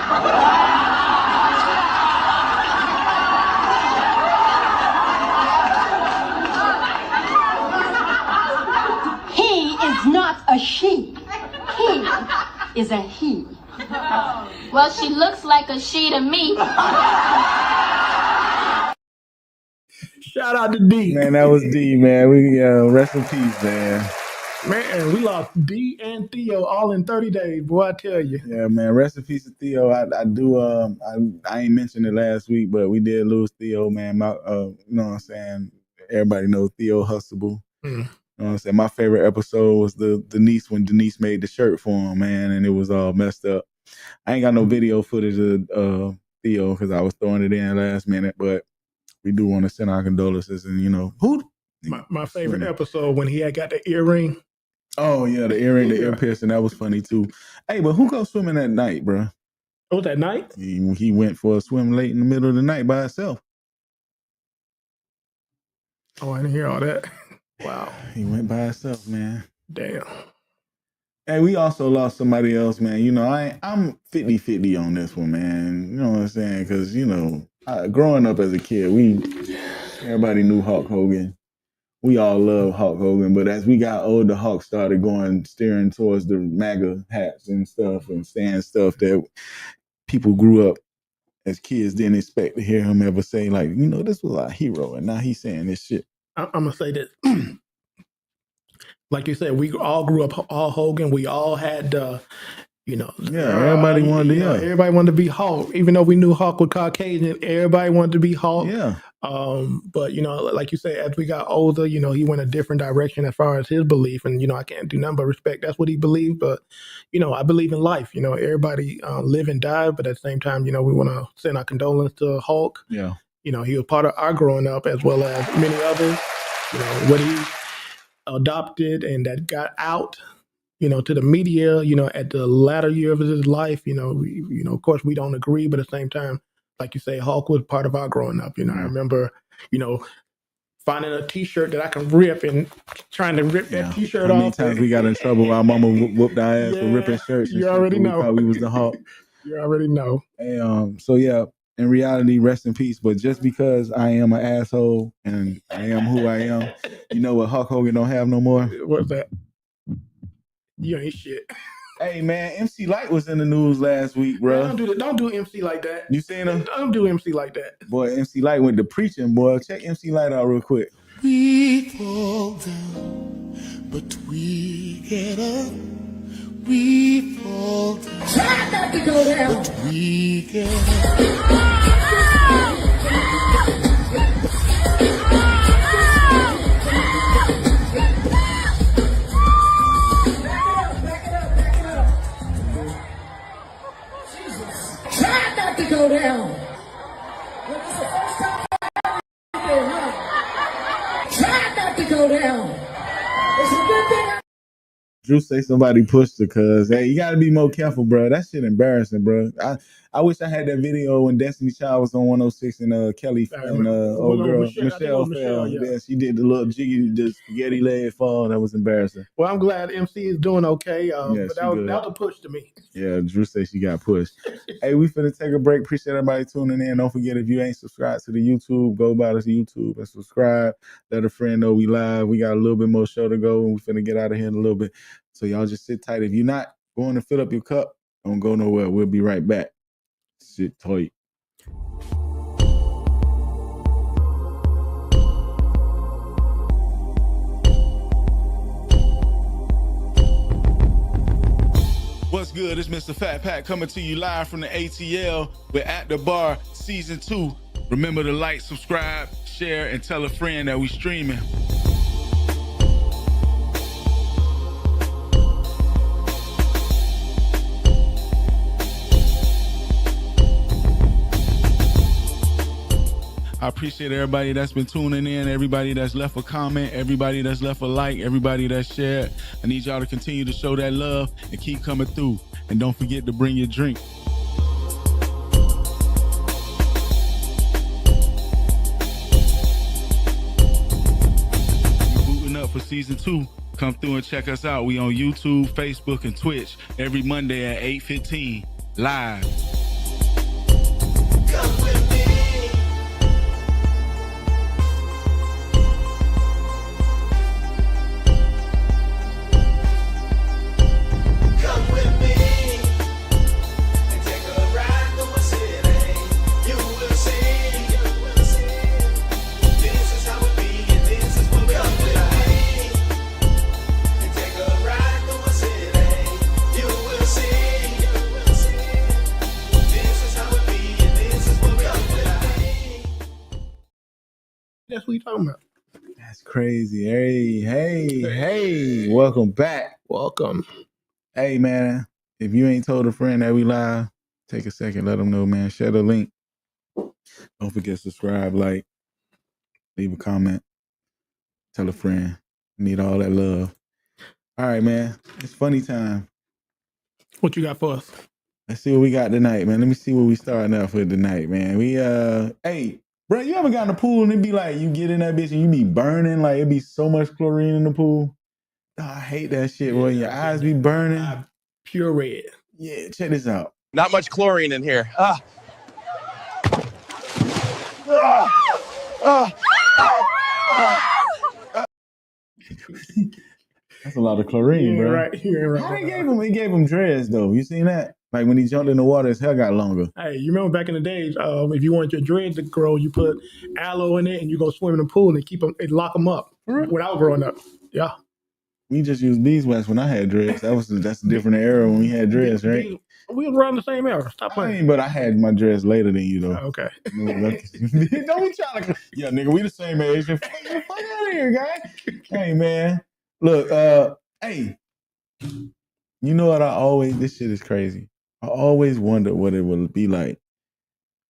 He is not a she. He is a he. Well, she looks like a she to me. Shout out to D. Man, that was D, man. We rest in peace, man. Man, we lost D and Theo all in 30 days, boy, I tell you. Yeah, man. Rest in peace to Theo. I do. I ain't mentioned it last week, but we did lose Theo, man. My, you know what I'm saying? Everybody knows Theo Hustable. Mm. You know what I'm saying? My favorite episode was the Denise when Denise made the shirt for him, man, and it was all messed up. I ain't got no video footage of Theo because I was throwing it in last minute, but we do want to send our condolences. And you know who? My favorite episode when he had got the earring. Oh yeah, the earring, the ear piercing. That was funny too. Hey, but who goes swimming at night, bro? Oh, that night? He went for a swim late in the middle of the night by himself. Oh, I didn't hear all that. Wow. He went by himself, man. Damn. Hey, we also lost somebody else, man. You know, I'm 50-50 on this one, man. You know what I'm saying? Because, you know, growing up as a kid, everybody knew Hulk Hogan. We all love Hulk Hogan, but as we got older, Hulk started steering towards the MAGA hats and stuff and saying stuff that people grew up as kids didn't expect to hear him ever say, like, you know, this was our hero, and now he's saying this shit. I'm going to say this. Like you said, we all grew up all Hogan. We all had, everybody wanted to, everybody wanted to be Hulk. Even though we knew Hulk was Caucasian, everybody wanted to be Hulk. Yeah. But, you know, like you said, as we got older, you know, he went a different direction as far as his belief. And, you know, I can't do nothing but respect. That's what he believed. But, you know, I believe in life. You know, everybody live and die. But at the same time, you know, we want to send our condolences to Hulk. Yeah. You know, he was part of our growing up as well as many others. You know, what he adopted and that got out, you know, to the media, you know, at the latter year of his life, you know, of course we don't agree, but at the same time, like you say, Hulk was part of our growing up. You know, I remember, you know, finding a T-shirt that I can rip and trying to rip that T-shirt off. How many times we got in trouble? Our mama whooped our ass for ripping shirts. And you shit, already know. We thought we was the Hulk. You already know. And, so yeah, in reality, rest in peace. But just because I am an asshole and I am who I am, you know what Hulk Hogan don't have no more? What's that? You ain't shit. Hey man, MC Light was in the news last week, bro. Man, don't do MC like that. You seen him? Don't do MC like that. Boy, MC Light went to preaching, boy. Check MC Light out real quick. We fall down, but we get up. We fall down. Try not to go down. But we get up. Try not to go down. Try not to go down. It's a good thing. Drew say somebody pushed her, cuz hey, you gotta be more careful, bro. That shit embarrassing, bro. I wish I had that video when Destiny Child was on 106 and Kelly and old girl Michelle fell. Yeah, she did the little jiggy, the spaghetti leg fall. That was embarrassing. Well, I'm glad MC is doing okay. Yeah, but that was a push to me. Yeah, Drew said she got pushed. Hey, we finna take a break. Appreciate everybody tuning in. Don't forget, if you ain't subscribed to the YouTube, go by to YouTube and subscribe. Let a friend know we live. We got a little bit more show to go, and we finna get out of here in a little bit. So y'all just sit tight. If you're not going to fill up your cup, don't go nowhere. We'll be right back. Sit tight. What's good? It's Mr. Fatpack coming to you live from the ATL. We're at the bar, season 2. Remember to like, subscribe, share, and tell a friend that we streaming. I appreciate everybody that's been tuning in, everybody that's left a comment, everybody that's left a like, everybody that's shared. I need y'all to continue to show that love and keep coming through. And don't forget to bring your drink. We're booting up for season 2. Come through and check us out. We on YouTube, Facebook, and Twitch every Monday at 8:15 live. That's what you talking about. That's crazy. Hey. Welcome back. Welcome. Hey, man. If you ain't told a friend that we live, take a second. Let them know, man. Share the link. Don't forget to subscribe, like, leave a comment. Tell a friend. Need all that love. All right, man. It's funny time. What you got for us? Let's see what we got tonight, man. Let me see what we starting off with tonight, man. Hey, bro, you ever got in the pool and it be like you get in that bitch and you be burning, like it be so much chlorine in the pool? Oh, I hate that shit, boy. Your eyes be burning. Pure red. Yeah, check this out. Not much chlorine in here. That's a lot of chlorine, bro. Right. How he gave him dreads though? You seen that? Like when he jumped in the water, his hair got longer. Hey, you remember back in the days, if you want your dreads to grow, you put aloe in it and you go swim in the pool and lock them up. When I was growing up, yeah. We just used beeswax when I had dreads. That's a different era when we had dreads, right? We was around the same era. Stop playing. But I had my dreads later than you though. Okay. Don't be trying to. Yeah, nigga, we the same age. Fuck out of here, guy. Hey, man. Look, hey. You know what? This shit is crazy. I always wonder what it would be like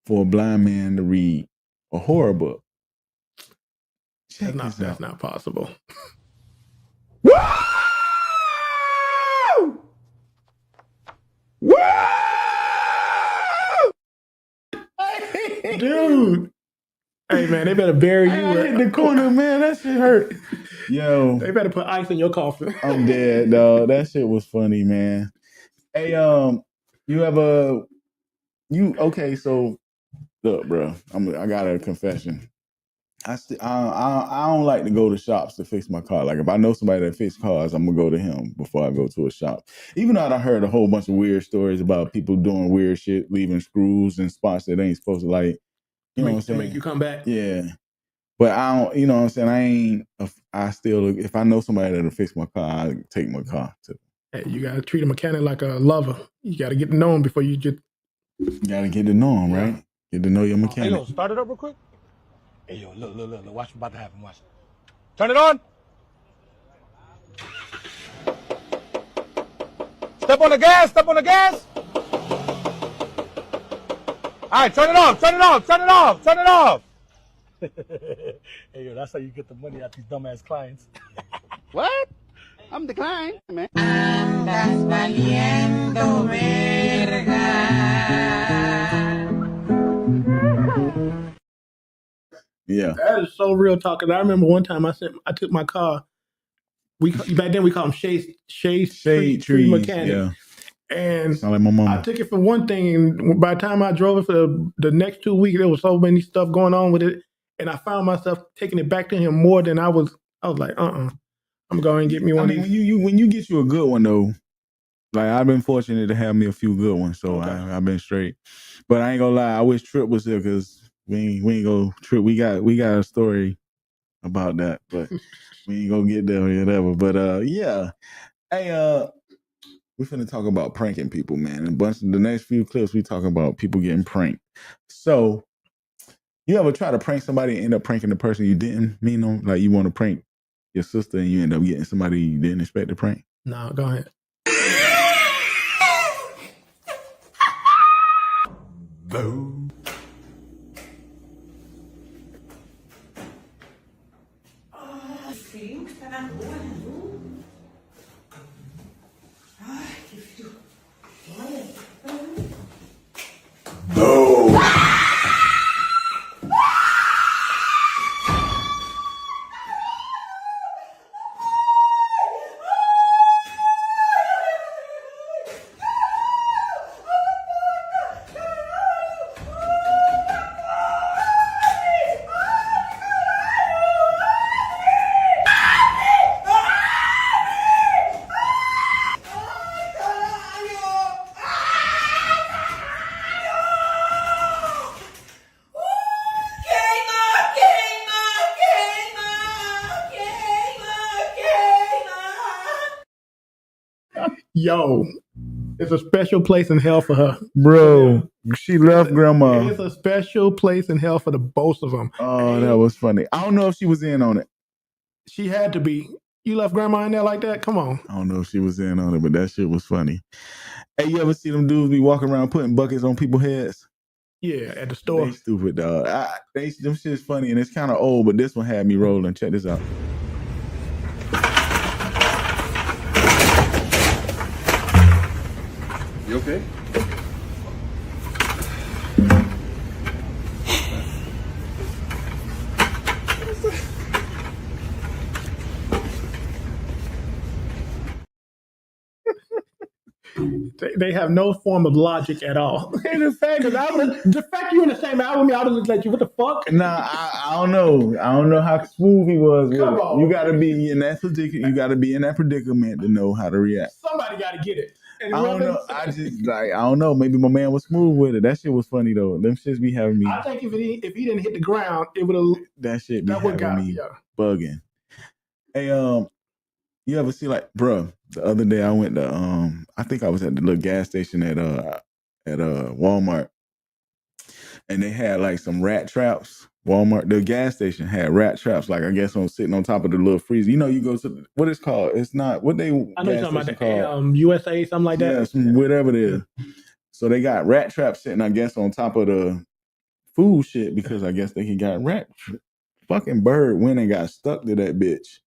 for a blind man to read a horror book. That's not possible. Dude. Hey, man, they better bury you. I hit the corner, man. That shit hurt. Yo. They better put ice in your coffin. I'm dead, dog. That shit was funny, man. Hey, okay, so look, bro, I got a confession. I don't like to go to shops to fix my car. Like if I know somebody that fixes cars, I'm gonna go to him before I go to a shop. Even though I heard a whole bunch of weird stories about people doing weird shit, leaving screws in spots that they ain't supposed to, like, you know what I'm saying? To make you come back. Yeah. But I don't, you know what I'm saying? If I know somebody that'll fix my car, I take my car to them. Hey, you gotta treat a mechanic like a lover. You gotta get to know him before you get. You gotta get to know him, right? Get to know your mechanic. Hey, yo, start it up real quick. Hey, yo, look. Watch what's about to happen. Watch. Turn it on. Step on the gas. All right, turn it off. Hey, yo, that's how you get the money out these dumbass clients. What? I'm the client, man. Andas valiendo verga. Yeah. That is so real talk. 'Cause I remember one time I took my car. Back then we called them shade tree mechanic. Yeah. And sound like my mama. I took it for one thing, and by the time I drove it for the next 2 weeks, there was so many stuff going on with it, and I found myself taking it back to him more than I was like, I'm going to get me one of these. When you get you a good one though, like I've been fortunate to have me a few good ones, so I've been straight. But I ain't gonna lie, I wish Trip was here because we ain't go Trip. We got a story about that, but we ain't gonna get there or whatever. But yeah, hey, We're finna talk about pranking people, man. The next few clips, we talk about people getting pranked. So, you ever try to prank somebody and end up pranking the person you didn't mean on? Like you want to prank your sister and you end up getting somebody you didn't expect to prank? No, go ahead. Boom. Boom. Yo, it's a special place in hell for her. Bro, she left grandma. It's a special place in hell for the both of them. Oh, that was funny. I don't know if she was in on it. She had to be. You left grandma in there like that? Come on. I don't know if she was in on it, but that shit was funny. Hey, you ever see them dudes be walking around putting buckets on people's heads? Yeah, at the store. They stupid, dog. Them shit's funny, and it's kind of old, but this one had me rolling. Check this out. You okay? They have no form of logic at all. And the fact you in the same album with me, I would have let you. What the fuck? Nah, I don't know. I don't know how smooth he was with Come it. on. You gotta be in that predicament. You gotta be in that predicament to know how to react. Somebody got to get it. And I don't know. I don't know. Maybe my man was smooth with it. That shit was funny though. Them shits be having me. I think if he didn't hit the ground, it would have. That shit be having me yeah. bugging. Hey, you ever see like, bruh, the other day I went to I think I was at the little gas station at Walmart, and they had like some rat traps. Walmart, the gas station had rat traps, like I guess sitting on top of the little freezer. You know, you go to what it's called. It's not what they. I know you're talking about the USA, something like that. Yeah, whatever it is. So they got rat traps sitting, I guess, on top of the food shit because I guess they got rat. Fucking bird went and got stuck to that bitch.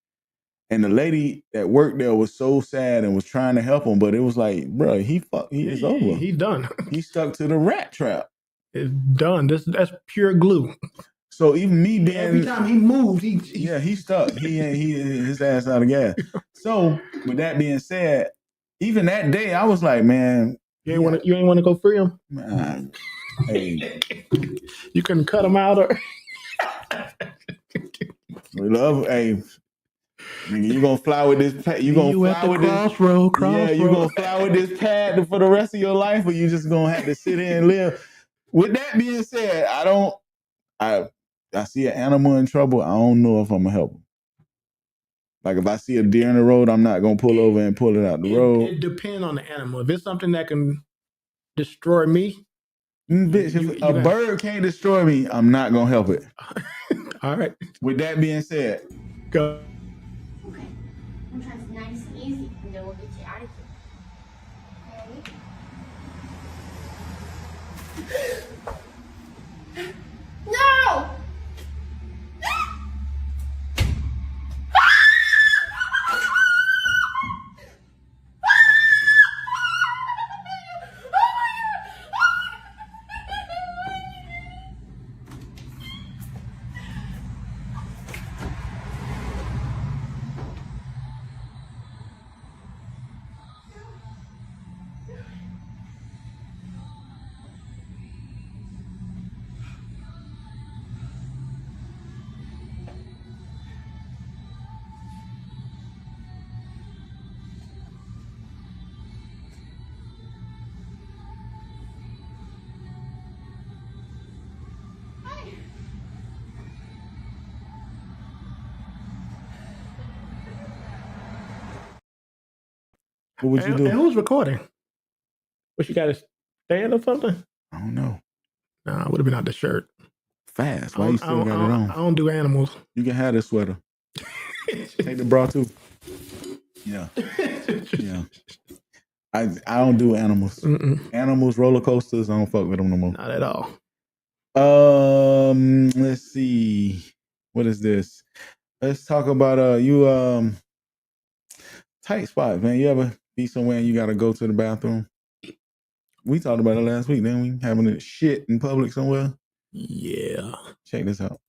And the lady that worked there was so sad and was trying to help him, but it was like, bro, he is over. He's done. He stuck to the rat trap. It's done. That's pure glue. So even me being every time he moved, he stuck. He his ass out of gas. So with that being said, even that day I was like, man, you ain't want to go free him. Man, hey, you couldn't cut him out or. We love, hey. You gonna fly with this pad? You gonna fly with crossroad. Yeah, you gonna fly with this pad for the rest of your life, or you just gonna have to sit here and live? With that being said, I see an animal in trouble. I don't know if I'm gonna help him. Like if I see a deer in the road, I'm not gonna pull over and pull it out the road. It depends on the animal. If it's something that can destroy me, bitch, if a bird can't destroy me, I'm not gonna help it. All right. With that being said, go. I'm trying to nice and easy, and then we'll get you out of here. No! What would you do? And who's recording? What, you got a stand or something? I don't know. Nah, I would have been out the shirt. Fast. Why you still got it on? I don't do animals. You can have this sweater. Take the bra too. Yeah. Yeah. I don't do animals. Animals, roller coasters, I don't fuck with them no more. Not at all. Let's see. What is this? Let's talk about you tight spots, man. You ever be somewhere and you gotta go to the bathroom? We talked about it last week, didn't we? Having a shit in public somewhere. Yeah. Check this out.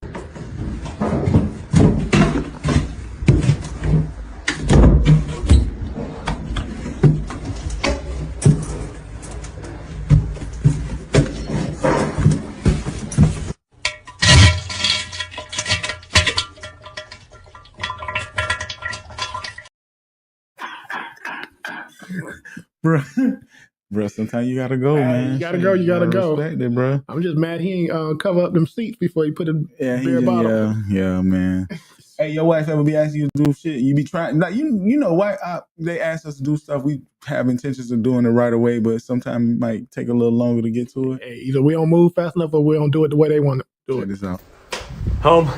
Bro, sometimes you gotta go, man. You gotta go. You gotta go. Respect it, bro. I'm just mad he ain't cover up them seats before he put a bare bottle. Yeah, man. Hey, your wife ever be asking you to do shit? You be trying, like, you know why they ask us to do stuff. We have intentions of doing it right away, but sometimes it might take a little longer to get to it. Hey, either we don't move fast enough or we don't do it the way they want to do Check it. this out. Home.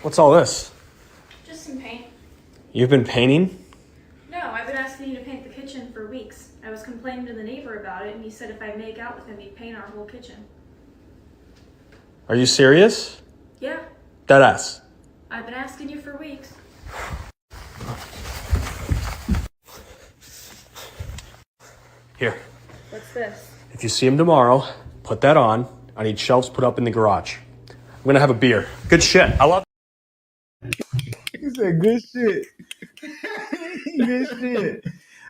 What's all this? Just some paint. You've been painting? No, I've been asking you to paint the kitchen for weeks. I was complaining to the neighbor about it, and he said if I make out with him, he'd paint our whole kitchen. Are you serious? Yeah, Deadass. I've been asking you for weeks. Here. What's this? If you see him tomorrow, put that on. I need shelves put up in the garage. I'm gonna have a beer. Good shit. I love. He said good shit. Good shit.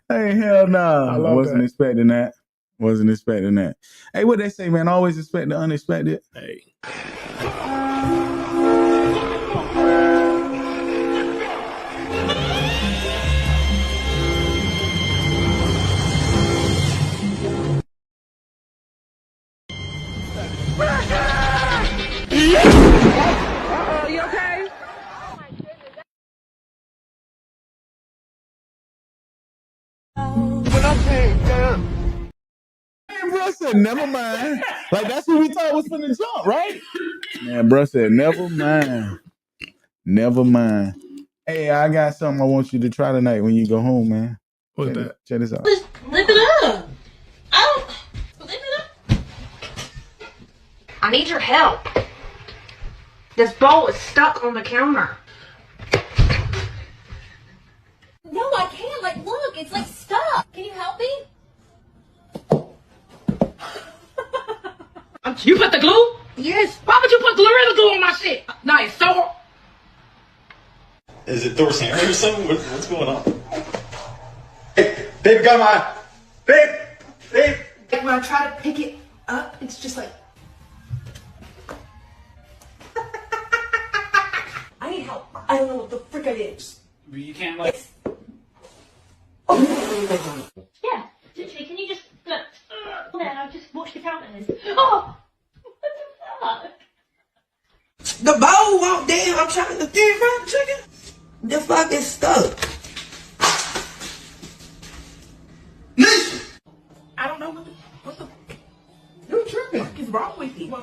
Hey, hell no. I wasn't expecting that. Wasn't expecting that. Hey, what they say, man? Always expect the unexpected. Hey. You okay? When I came down. Man, bro said, never mind. Like, that's what we thought was finna jump, right? Man, bro said, never mind. Never mind. Hey, I got something I want you to try tonight when you go home, man. What's that? Check this out. Just lift it up. I don't. Lift it up. I need your help. This bowl is stuck on the counter. No, I can't. Like, look, it's like stuck. Can you help me? You put the glue? Yes. Why would you put Gorilla Glue on my shit? Nice. So. Is it Thor's hammer or something? What's going on? Hey, babe, got my. Babe. Like when I try to pick it up, it's just like. I need help. I don't know what the frick it is. You can't like. Yeah. Can you just. Man, I just washed the counters. Oh! What the fuck? The bowl won't damn. I'm trying to get fried chicken. The fuck is stuck. Listen. I don't know what the. You're tripping. What is wrong with you?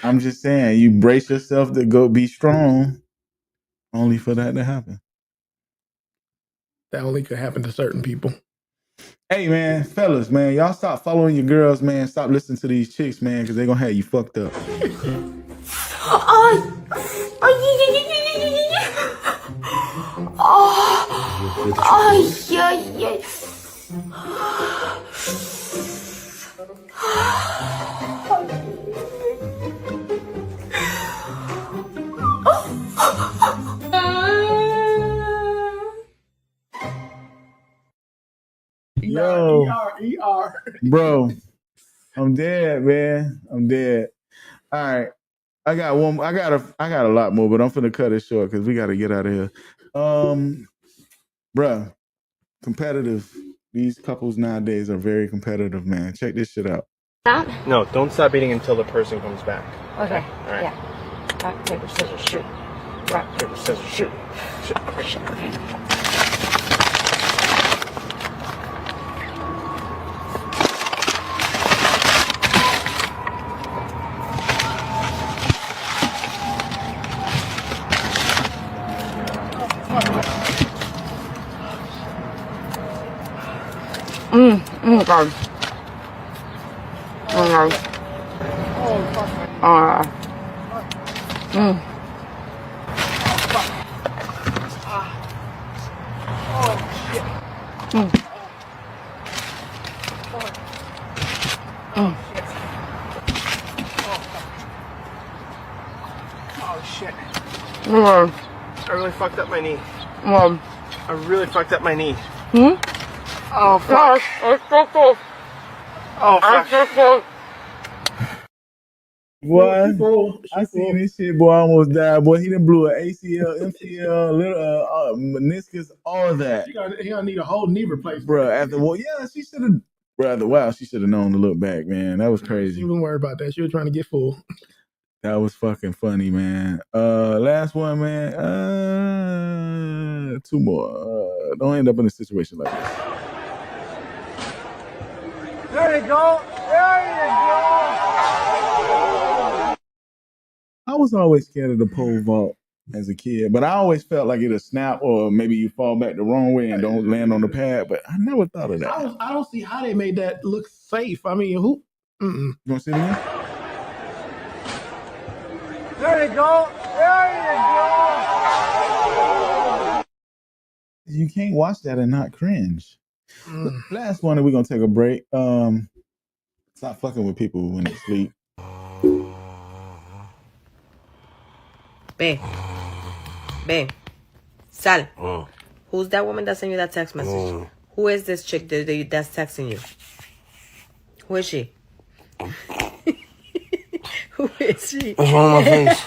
I'm just saying, you brace yourself to go be strong, only for that to happen. That only could happen to certain people. Hey, man, fellas, man, y'all stop following your girls, man. Stop listening to these chicks, man, because they're going to have you fucked up. Yo, ER. Bro, I'm dead, man. I'm dead. All right. I got one. I got a lot more, but I'm finna cut it short because we got to get out of here. Bruh, competitive. These couples nowadays are very competitive, man. Check this shit out. No, don't stop eating until the person comes back. Okay. All right. Yeah. Rock, paper, scissors, shoot. Rock, paper, scissors, shoot. Shoot. God. Oh, God. Oh, shit. Oh, I really fucked up my knee. Mom. I really fucked up my knee. Hmm? Oh, fuck. Oh, fuck. Boy, I seen this shit, boy. I almost died, boy. He done blew an ACL, MCL, meniscus, all that. He gonna need a whole knee replacement. Bro, after she should have. Bro, after a while, she should have known to look back, man. That was crazy. She wasn't worried about that. She was trying to get full. That was fucking funny, man. Last one, man. Two more. Don't end up in a situation like this. There you go. There you go. I was always scared of the pole vault as a kid, but I always felt like it'll snap or maybe you fall back the wrong way and don't land on the pad. But I never thought of that. I don't see how they made that look safe. I mean, who? You want to see it again? There you go. There you go. You can't watch that and not cringe. Last one, and we're gonna take a break. Stop fucking with people when they sleep. Babe, Sal. Who's that woman that sent you that text message? Who is this chick that's texting you? Who is she? Who is she? What's wrong with my face?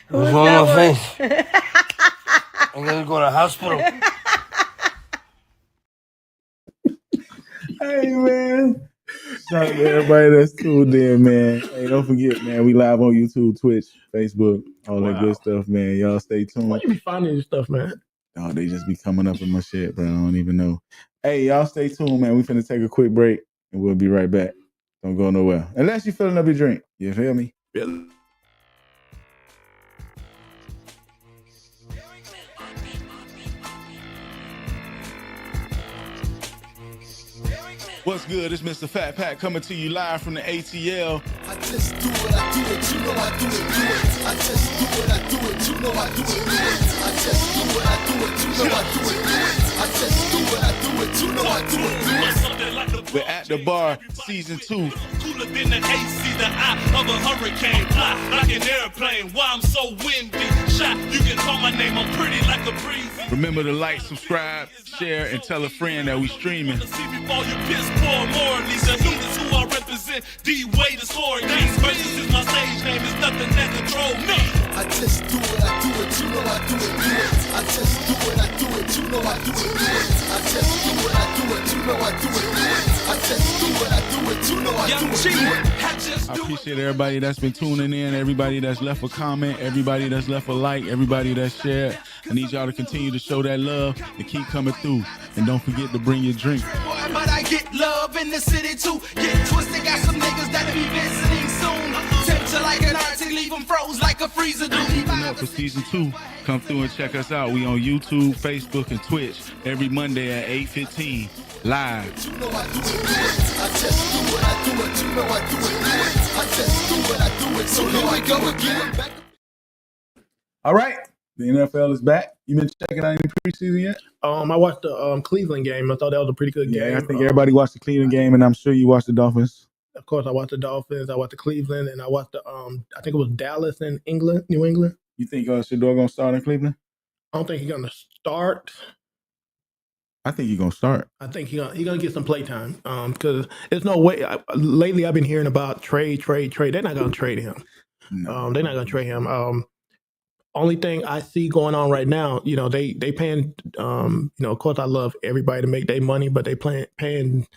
What's wrong with my face? I'm gonna go to the hospital. Hey, man. Shout out to everybody that's tuned in, man. Hey, don't forget, man, we live on YouTube, Twitch, Facebook, all that good stuff, man. Y'all stay tuned. Why you be finding this stuff, man? Oh, they just be coming up in my shit, bro. I don't even know. Hey, y'all stay tuned, man. We finna take a quick break, and we'll be right back. Don't go nowhere. Unless you're filling up your drink. You feel me? Yeah. What's good? It's Mr. Fat Pack coming to you live from the ATL. I just do it, I do it, you know I do it, do it. I just do it, I do it, you know I do it, do it. I just do it, I do it, you know I do it, do it. I just do it, I do it, you know I do it, do it. We're at the bar, season 2. Cooler than the AC, the eye of a hurricane. Fly like an airplane. Why I'm so windy. Shot, you can call my name. I'm pretty like a breeze. Remember to like, subscribe, share, and tell a friend that we streaming. See before you piss poor morally. The leaders who I represent. D-Way the scoring games. Versus is my stage name. There's nothing that control me. I just do it, I do it, you know I do it, do it. I just do it, I do it, you know I do it, do it. I just do it, I do it, you know I do it, do it. I just do it, I do it, you know I do it, do it. I appreciate everybody that's been tuning in, everybody that's left a comment, everybody that's left a like, everybody that's shared. I need y'all to continue to show that love and keep coming through. And don't forget to bring your drink. But I get love in the city too. Get twisted, got some niggas that'll be visiting soon. Temperature like an Arctic, leave them froze like a freezer do. Coming up for season 2. Come through and check us out. We on YouTube, Facebook, and Twitch every Monday at 8:15 live. You know I do it, do it. I just do it, I do it. You know I do it, do it. I just do it, I do it. So here we go again. All right. The NFL is back. You been checking out any preseason yet? I watched the Cleveland game. I thought that was a pretty good game. Yeah, I think everybody watched the Cleveland game, and I'm sure you watched the Dolphins. Of course, I watched the Dolphins. I watched the Cleveland, and I watched the I think it was Dallas and New England. You think Shador gonna start in Cleveland? I don't think he's gonna start. I think he's gonna start. I think he's gonna get some play time. Because there's no way. Lately, I've been hearing about trade. They're not gonna trade him. No. They're not gonna trade him. Only thing I see going on right now, they paying. Of course, I love everybody to make their money, but they paying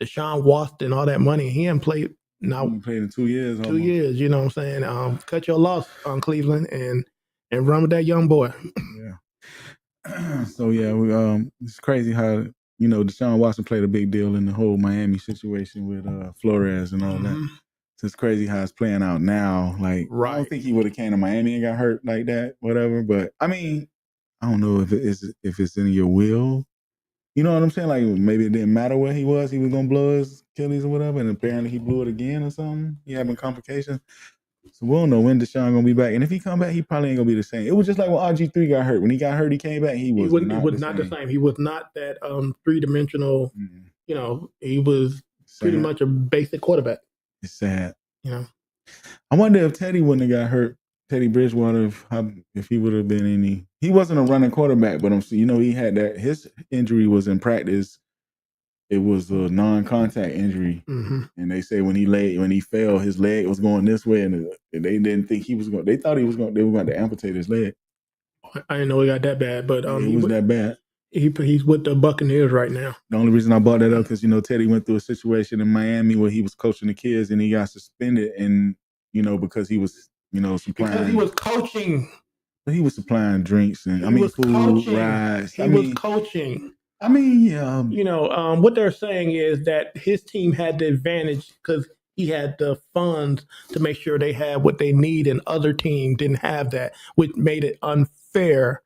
Deshaun Watson all that money. He hasn't played Now he played in 2 years. 2 years. You know what I'm saying? Cut your loss on Cleveland and run with that young boy. Yeah. So yeah, it's crazy how Deshaun Watson played a big deal in the whole Miami situation with Flores and all that. So it's crazy how it's playing out now. Like I don't think he would have came to Miami and got hurt like that, whatever. But I mean, I don't know if it's in your will. You know what I'm saying? Like maybe it didn't matter where he was gonna blow his Achilles or whatever, and apparently he blew it again or something. He having complications. So we don't know when Deshaun gonna be back. And if he come back, he probably ain't gonna be the same. It was just like when RG3 got hurt. When he got hurt, he came back. He was not the same. He was not that three-dimensional. You know, he was pretty much a basic quarterback. It's sad. You know, I wonder if Teddy wouldn't have got hurt. Teddy Bridgewater, if he would have been any. He wasn't a running quarterback, but he had that. His injury was in practice. It was a non-contact injury, and they say when he fell, his leg was going this way, and they didn't think he was going. They thought they were going to amputate his leg. I didn't know he got that bad, but it was that bad. He's with the Buccaneers right now. The only reason I brought that up because Teddy went through a situation in Miami where he was coaching the kids and he got suspended, and because he was supplying. Because he was coaching. He was supplying drinks and food, rides. He was coaching. I mean, yeah. What they're saying is that his team had the advantage because he had the funds to make sure they had what they need, and other teams didn't have that, which made it unfair.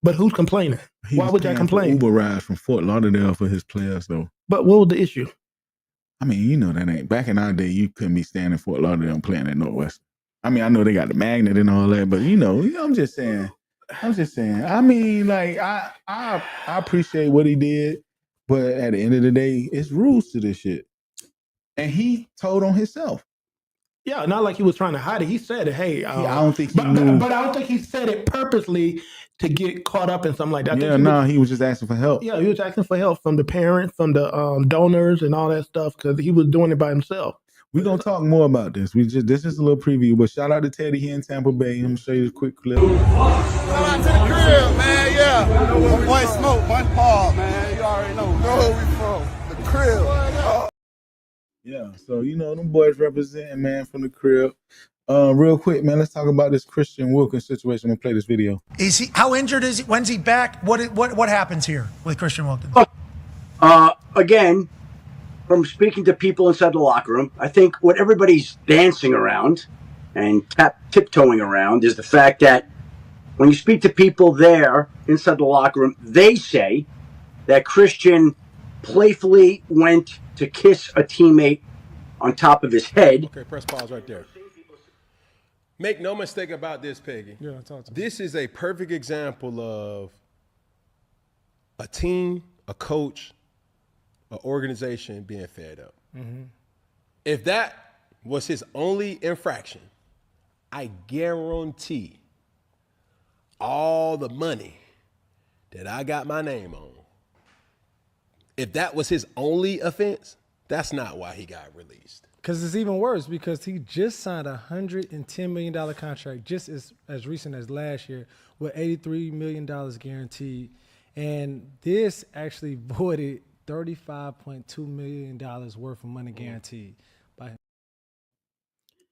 But who's complaining? Why would y'all complain? Uber rides from Fort Lauderdale for his players, though. But what was the issue? I mean, that ain't back in our day. You couldn't be staying in Fort Lauderdale and playing at Northwest. I mean, I know they got the magnet and all that, but I'm just saying. I mean, like I appreciate what he did, but at the end of the day, it's rules to this shit, and he told on himself. Yeah, not like he was trying to hide it. He said it. Hey, I don't think he knew. But I don't think he said it purposely to get caught up in something like that. He was just asking for help. Yeah, he was asking for help from the parents, from the donors, and all that stuff because he was doing it by himself. We're going to talk more about this. This is a little preview, but shout out to Teddy here in Tampa Bay. I'm going to show you this quick clip. Shout out to the crib, man, yeah. One smoke, one Paul, man. You already know where we from. The crib. Yeah, so, them boys representing, man, from the crib. Real quick, man, let's talk about this Christian Wilkins situation. I'm going to play this video. Is he? How injured is he? When's he back? What happens here with Christian Wilkins? Again, from speaking to people inside the locker room, I think what everybody's dancing around and tiptoeing around is the fact that when you speak to people there inside the locker room, they say that Christian playfully went to kiss a teammate on top of his head. Okay, press pause right there. Make no mistake about this, Peggy. Yeah, talk to me. This is a perfect example of a team, a coach, an organization being fed up. Mm-hmm. If that was his only infraction, I guarantee all the money that I got my name on, if that was his only offense, that's not why he got released. Because it's even worse because he just signed a $110 million contract just as recent as last year with $83 million guaranteed. And this actually voided $35.2 million worth of money guaranteed by him.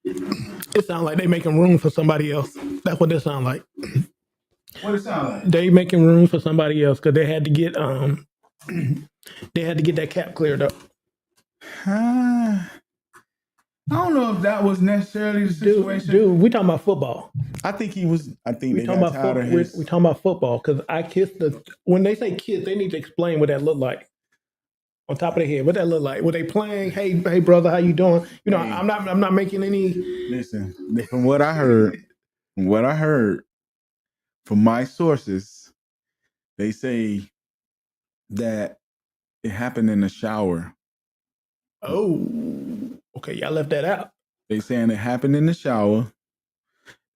It sounds like they making room for somebody else. That's what it sounds like. What it sound like? They making room for somebody else because they had to get that cap cleared up. I don't know if that was necessarily the situation. Dude, we talking about football. I think he was. I think we talking about football because I kissed when they say kiss, they need to explain what that looked like. On top of their head, what that look like? Were they playing? Hey, brother, how you doing? I'm not making any. Listen, from what I heard, from my sources, they say that it happened in the shower. Oh, okay, y'all left that out. They saying it happened in the shower.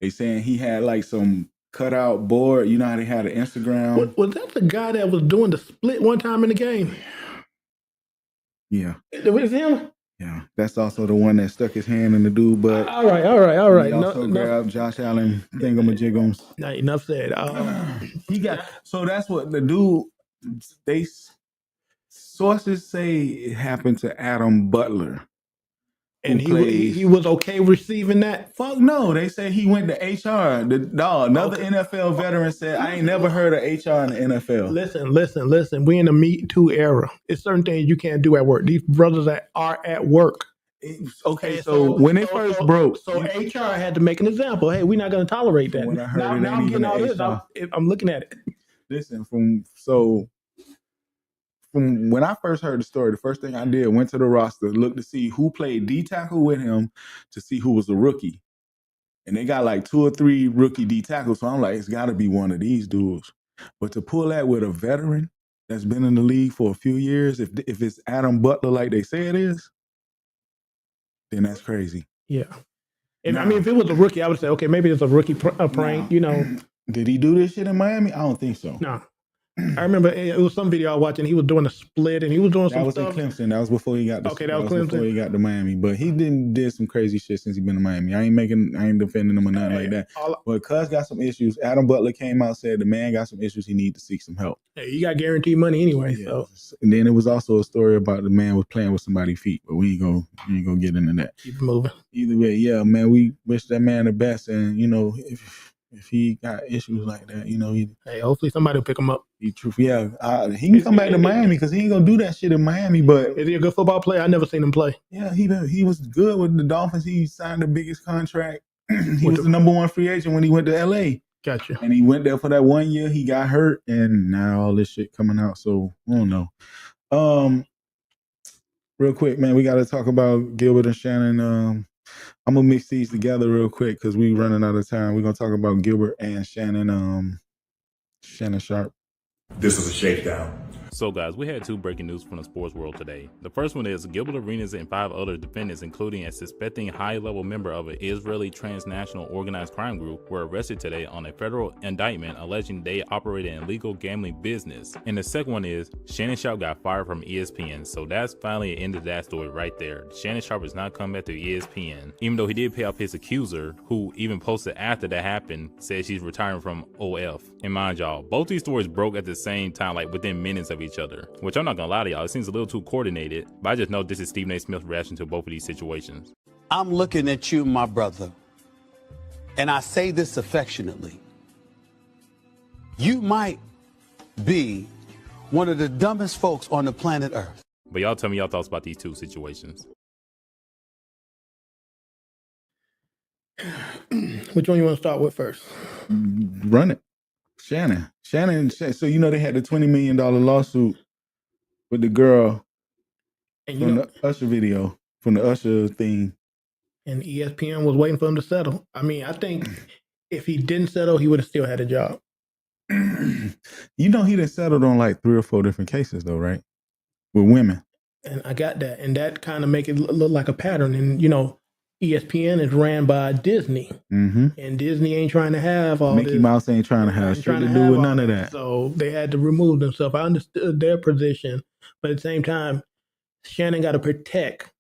They saying he had like some cutout board. You know how they had an Instagram. Was that the guy that was doing the split one time in the game? Yeah. It was him? Yeah. That's also the one that stuck his hand in the dude butt. All right. He also grabbed Josh Allen thingamajiggums. Nah, enough said. So that's what the dude, sources say it happened to Adam Butler. And he was okay receiving that? Fuck no. They say he went to HR. Another NFL veteran said, I ain't never heard of HR in the NFL. Listen. We in the Me Too era. It's certain things you can't do at work. These brothers that are at work. Okay, so when they first broke. So HR had to make an example. Hey, we're not going to tolerate that. When I heard now I'm getting all this. I'm looking at it. Listen, from when I first heard the story, the first thing I did, went to the roster, looked to see who played D tackle with him to see who was a rookie. And they got like 2 or 3 rookie D tackles. So I'm like, it's got to be one of these dudes. But to pull that with a veteran that's been in the league for a few years, if it's Adam Butler like they say it is, then that's crazy. Yeah. And I mean, if it was a rookie, I would say, okay, maybe it's a rookie prank, you know. Did he do this shit in Miami? I don't think so. No. I remember it was some video I was watching. He was doing a split and he was doing some stuff. That was in Clemson. That was before he got to that was Clemson. Before he got to Miami. But he did some crazy shit since he been to Miami. I ain't defending him or nothing like that. But Cuz got some issues. Adam Butler came out and said the man got some issues. He need to seek some help. Hey, you got guaranteed money anyway. Yeah. So. And then it was also a story about the man was playing with somebody's feet. But we ain't gonna get into that. Keep moving. Either way, yeah, man, we wish that man the best. And you know, if he got issues like that, you know, hey, hopefully somebody will pick him up. He can come back to Miami because he ain't gonna do that shit in Miami. But is he a good football player? I never seen him play. Yeah, he was good with the Dolphins. He signed the biggest contract. He was the number 1 free agent when he went to LA. Gotcha. And he went there for that 1 year. He got hurt, and now all this shit coming out. So I don't know. Real quick, man, we got to talk about Gilbert and Shannon. I'm gonna mix these together real quick because we running out of time. We're gonna talk about Gilbert and Shannon Sharpe. This is a shakedown. So guys, we had 2 breaking news from the sports world today. The first one is Gilbert Arenas and 5 other defendants, including a suspecting high-level member of an Israeli transnational organized crime group, were arrested today on a federal indictment alleging they operated an illegal gambling business. And the second one is Shannon Sharpe got fired from ESPN. So that's finally the end of that story right there. Shannon Sharpe is not coming back to ESPN, even though he did pay off his accuser, who even posted after that happened, said she's retiring from OF. And mind y'all, both these stories broke at the same time, like within minutes of each other, which I'm not gonna lie to y'all, it seems a little too coordinated, but I just know this is Stephen A. Smith's reaction to both of these situations. I'm looking at you, my brother, and I say this affectionately. You might be one of the dumbest folks on the planet Earth. But y'all tell me y'all thoughts about these 2 situations. Which one you want to start with first? Run it. Shannon. So you know they had the $20 million lawsuit with the girl from the Usher video, from the Usher thing. And ESPN was waiting for him to settle. I mean, I think if he didn't settle, he would have still had a job. You know he done settled on like 3 or 4 different cases though, right? With women. And I got that. And that kind of make it look like a pattern. And, you know, ESPN is ran by Disney. Mm-hmm. And Disney ain't trying to have all Mickey this. Mouse ain't trying to have shit to do with none of that. So they had to remove themselves. I understood their position. But at the same time, Shannon got to protect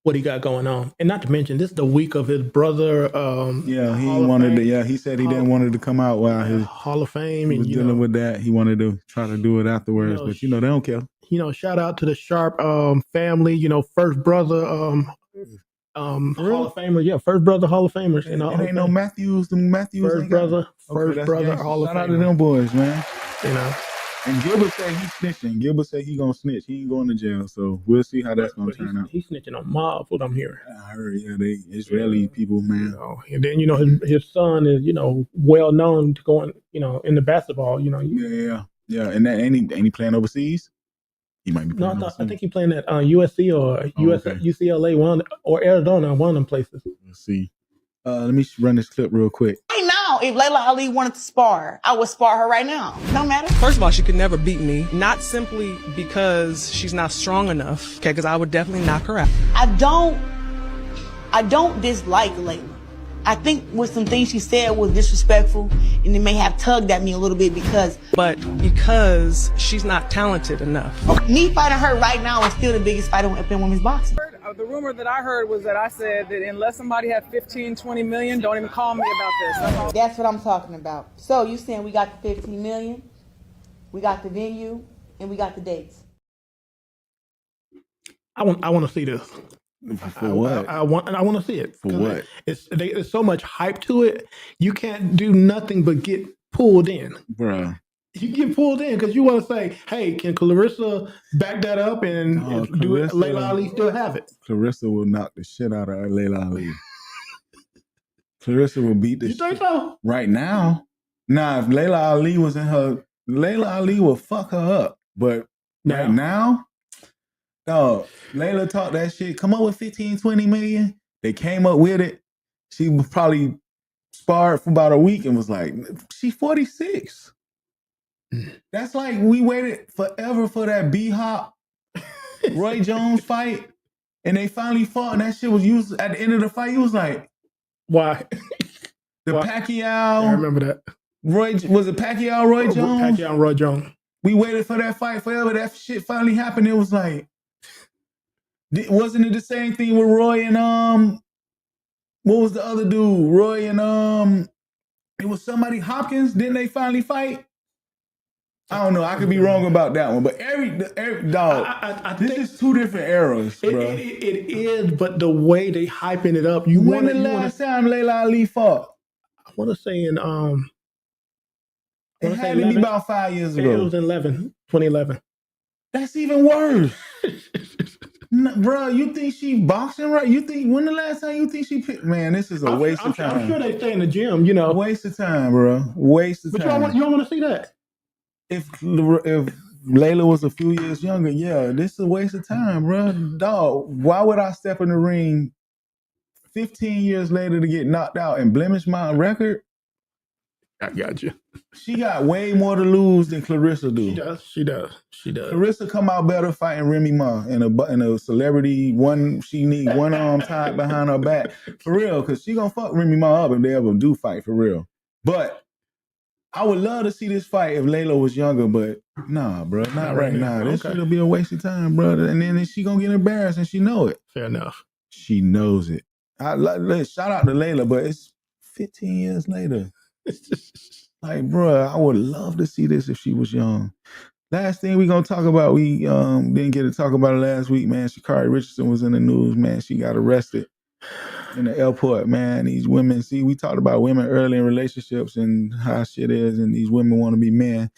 what he got going on. And not to mention, this is the week of his brother. He said he didn't want it to come out while his Hall of Fame. He was dealing with that. He wanted to try to do it afterwards. But, they don't care. You know, shout out to the Sharpe family, you know, first brother Hall of Famers. Yeah, first brother Hall of Famers. You know, it ain't no Matthews. The Matthews. First brother Hall of Famer. Shout out to them boys, man. You know. And Gilbert said he's snitching. Gilbert said he gonna snitch. He ain't going to jail. So we'll see how that's gonna turn out. He's snitching on mobs, what I'm hearing. I heard, they Israeli people, man. You know, and then, you know, his son is, you know, well known to going, you know, in the basketball, you know. Yeah. And that ain't he playing overseas? He might be playing overseas. I think he's playing at USC or UCLA, or Arizona, one of them places. Let's see. Let me run this clip real quick. Right now, if Layla Ali wanted to spar, I would spar her right now. No matter. First of all, she could never beat me. Not simply because she's not strong enough, okay, because I would definitely knock her out. I don't dislike Layla. I think with some things she said was disrespectful, and it may have tugged at me a little bit because she's not talented enough. Me fighting her right now is still the biggest fight in women's boxing. The rumor that I heard was that I said that unless somebody had 15, 20 million, don't even call me about this. That's what I'm talking about. So you saying we got the 15 million, we got the venue, and we got the dates. I want to see this. For what? I want to see it. For what? There's so much hype to it. You can't do nothing but get pulled in. Bro. You get pulled in because you want to say, hey, can Claressa back that up and do it? Layla Ali still have it. Claressa will knock the shit out of Layla Ali. Claressa will beat the shit. You think so? Right now. Nah, if Layla Ali was in her, Layla Ali will fuck her up. But right now, dog, Layla talked that shit. Come up with 15, 20 million. They came up with it. She was probably sparred for about a week and was like, she's 46. That's like we waited forever for that B-Hop Roy Jones fight, and they finally fought, and that shit was used at the end of the fight. He was like, "Why?" Pacquiao. I remember that. Was it Pacquiao Roy Jones? Pacquiao Roy Jones. We waited for that fight forever. That shit finally happened. It was like, wasn't it the same thing with Roy and what was the other dude? Roy and it was somebody Hopkins. Didn't they finally fight? I don't know. I could be wrong about that one, but every dog. This is two different eras, bro. It is, but the way they hyping it up, when the last time Layla Ali fought? I want to say in it had to be about 5 years ago. It was 2011. That's even worse, bro. You think she boxing right? You think when the last time you think she picked? Man, this is a waste of time. I'm sure they stay in the gym. You know, waste of time, bro. Waste of time. But you don't want to see that. If Layla was a few years younger, yeah, this is a waste of time, bro. Dog, why would I step in the ring 15 years later to get knocked out and blemish my record? I got you. She got way more to lose than Claressa do. She does. Claressa come out better fighting Remy Ma in a celebrity one. She need one arm tied behind her back for real, because she gonna fuck Remy Ma up if they ever do fight for real. But I would love to see this fight if Layla was younger, but nah, bro, not right now. This should be a waste of time, brother. And then she gonna get embarrassed, and she know it. Fair enough. She knows it. Shout out to Layla, but it's 15 years later. Like, bro, I would love to see this if she was young. Last thing we gonna talk about, we didn't get to talk about it last week, man. Shacarri Richardson was in the news, man. She got arrested in the airport, man. These women, see, we talked about women early in relationships and how shit is, and these women want to be men,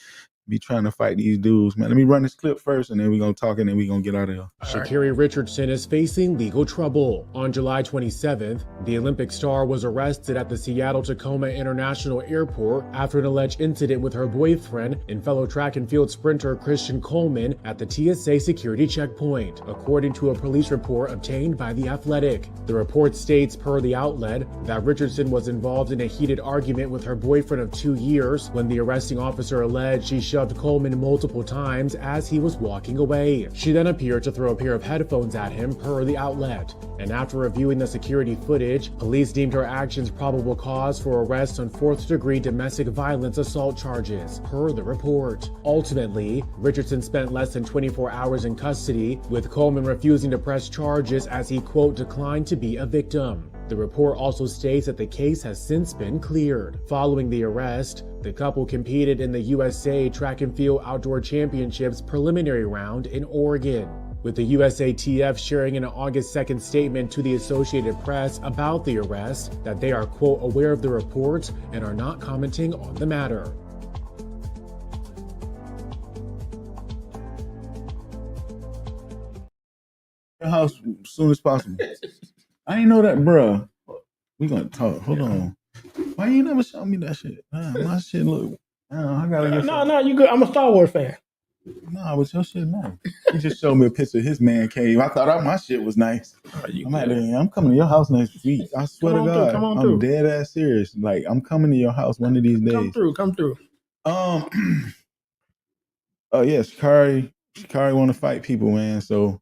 be trying to fight these dudes, man. Let me run this clip first, and then we're going to talk, and then we're going to get out of here. Shacarri Richardson is facing legal trouble. On July 27th, the Olympic star was arrested at the Seattle-Tacoma International Airport after an alleged incident with her boyfriend and fellow track and field sprinter Christian Coleman at the TSA security checkpoint, according to a police report obtained by The Athletic. The report states, per the outlet, that Richardson was involved in a heated argument with her boyfriend of 2 years when the arresting officer alleged she shoved Coleman multiple times as he was walking away. She then appeared to throw a pair of headphones at him, per the outlet. And after reviewing the security footage, police deemed her actions probable cause for arrest on 4th-degree domestic violence assault charges, per the report. Ultimately, Richardson spent less than 24 hours in custody, with Coleman refusing to press charges as he, quote, declined to be a victim. The report also states that the case has since been cleared. Following the arrest, the couple competed in the USA Track and Field Outdoor Championships preliminary round in Oregon, with the USATF sharing in an August 2nd statement to the Associated Press about the arrest that they are, quote, aware of the report and are not commenting on the matter. House as soon as possible. I ain't know that, bro. We gonna talk. Hold on. Why you never show me that shit? My shit look. I gotta get. No, you good. I'm a Star Wars fan. Nah, but your shit nice. He just showed me a picture of his man cave. I thought my shit was nice. I'm coming to your house next week. I swear to God, I'm dead ass serious. Like, I'm coming to your house one of these days. Come through. Oh yeah, Shacarri want to fight people, man. So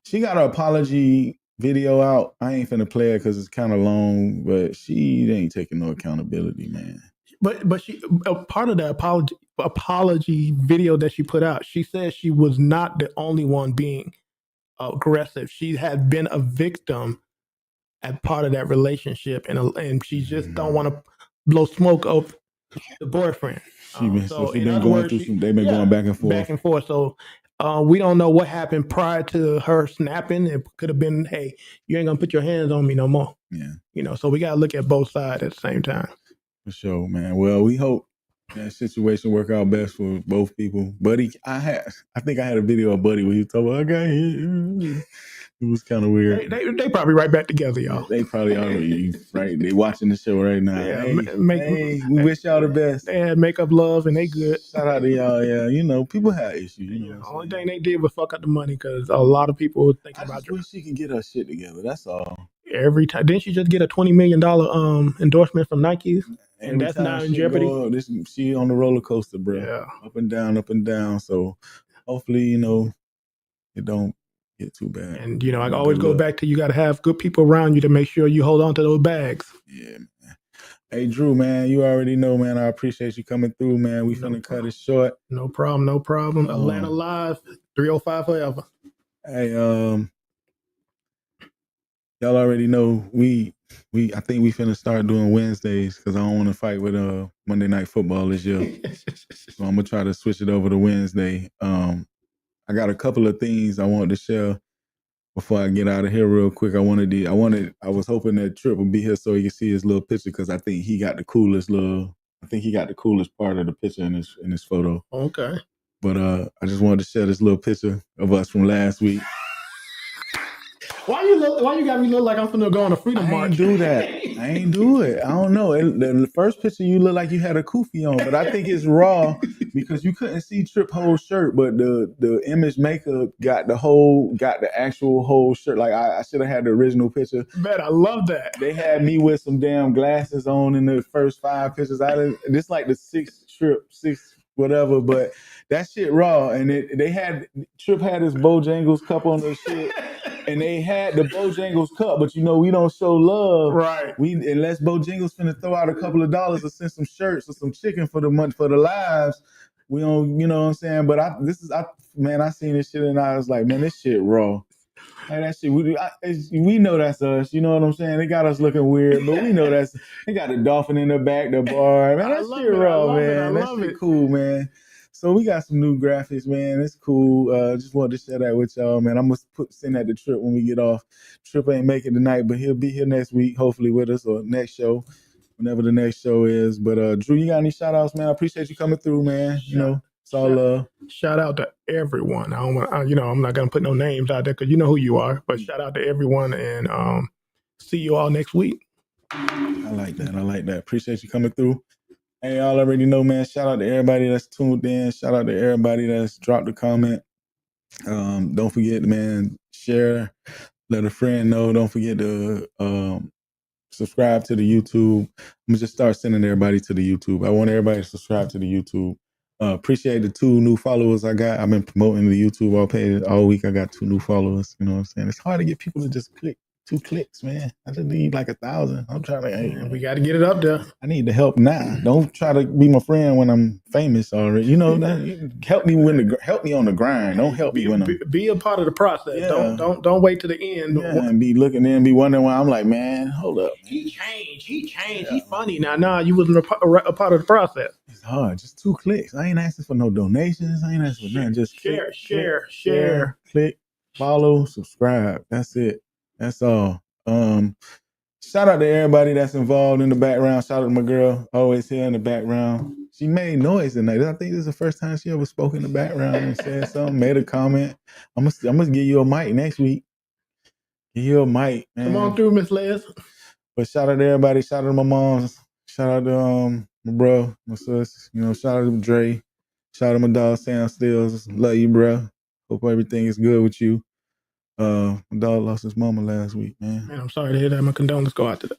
she got an apology video out. I ain't finna play it because it's kind of long, but she ain't taking no accountability, man. But she, a part of the apology video that she put out, she said she was not the only one being aggressive. She had been a victim as part of that relationship, and she just don't want to blow smoke up the boyfriend. They've been going back and forth. So We don't know what happened prior to her snapping. It could have been, hey, you ain't gonna put your hands on me no more. Yeah. So we gotta look at both sides at the same time. For sure, man. Well, we hope that situation work out best for both people. Buddy, I think I had a video of Buddy where he was talking about, I got hit. It was kind of weird. They probably right back together, y'all. They probably already right. They watching the show right now. Yeah, Hey, we wish y'all the best. They had makeup love and they good. Shout out to y'all. Yeah, people have issues. The only thing they did was fuck up the money because a lot of people were thinking about. I just wish she can get her shit together. That's all. Every time, didn't she just get a $20 million endorsement from Nike? And that's not in jeopardy. She on the roller coaster, bro. Yeah, up and down, up and down. So hopefully, it don't get too bad. And I always go back to you got to have good people around you to make sure you hold on to those bags. Yeah, man. Hey, Drew, man, you already know, man. I appreciate you coming through, man. We finna cut it short. No problem. Atlanta Live, 305 forever. Hey, y'all already know I think we finna start doing Wednesdays because I don't want to fight with Monday Night Football this year. So I'm gonna try to switch it over to Wednesday. I got a couple of things I want to share before I get out of here real quick. I was hoping that Trip would be here so he could see his little picture because I think he got the coolest part of the picture in his photo. Okay. But I just wanted to share this little picture of us from last week. Why you got me look like I'm finna go on a freedom march? I ain't do that. I ain't do it. I don't know. The first picture you look like you had a kufi on, but I think it's raw because you couldn't see Trip whole shirt, but the image maker got the actual whole shirt. Like I should have had the original picture. Man, I love that. They had me with some damn glasses on in the first 5 pictures. This like the 6th Trip, 6th whatever, but that shit raw. And Trip had his Bojangles cup on the shit. And they had the Bojangles cup, but we don't show love. Right. Unless Bojangles finna throw out a couple of dollars or send some shirts or some chicken for the month for the lives. We don't, you know what I'm saying? But I seen this shit and I was like, man, this shit raw. Hey, that shit, we know that's us. You know what I'm saying? They got us looking weird, but we know they got the dolphin in the back, the bar. Man, that shit raw, man. That shit cool, man. So we got some new graphics, man. It's cool. Just wanted to share that with y'all, man. I'm gonna send that to Trip when we get off. Trip ain't making tonight, but he'll be here next week, hopefully with us, or next show, whenever the next show is. But Drew, you got any shout outs, man? I appreciate you coming through, man. It's all love. Shout out to everyone. I'm not gonna put no names out there because you know who you are. But shout out to everyone, and see you all next week. I like that. Appreciate you coming through. Hey, y'all already know, man. Shout out to everybody that's tuned in. Shout out to everybody that's dropped a comment. Don't forget, man, share, let a friend know. Don't forget to subscribe to the YouTube. I'm going to just start sending everybody to the YouTube. I want everybody to subscribe to the YouTube. Appreciate the 2 new followers I got. I've been promoting the YouTube all week. I got 2 new followers. You know what I'm saying? It's hard to get people to just click 2 clicks, man. I just need like 1,000. I'm trying to. We got to get it up there. I need the help now. Don't try to be my friend when I'm famous already. Help me help me on the grind. Don't help me when I'm. Be a part of the process. Yeah. Don't wait to the end. Yeah, and be looking in, be wondering why. I'm like, man, hold up. Man. He changed. Yeah. He's funny now. Nah, you wasn't a part of the process. It's hard. Just 2 clicks. I ain't asking for no donations. I ain't asking for nothing. Just share, click, follow, subscribe. That's it. That's all. Shout out to everybody that's involved in the background. Shout out to my girl, always here in the background. She made noise tonight. I think this is the first time she ever spoke in the background and said something, made a comment. I'm gonna give you a mic next week. Give you a mic, man. Come on through, Miss Les. But shout out to everybody. Shout out to my moms. Shout out to my bro, my sis. Shout out to Dre. Shout out to my dog Sam Stills. Love you, bro. Hope everything is good with you. My dog lost his mama last week, man. Man, I'm sorry to hear that. My condolences go out to that.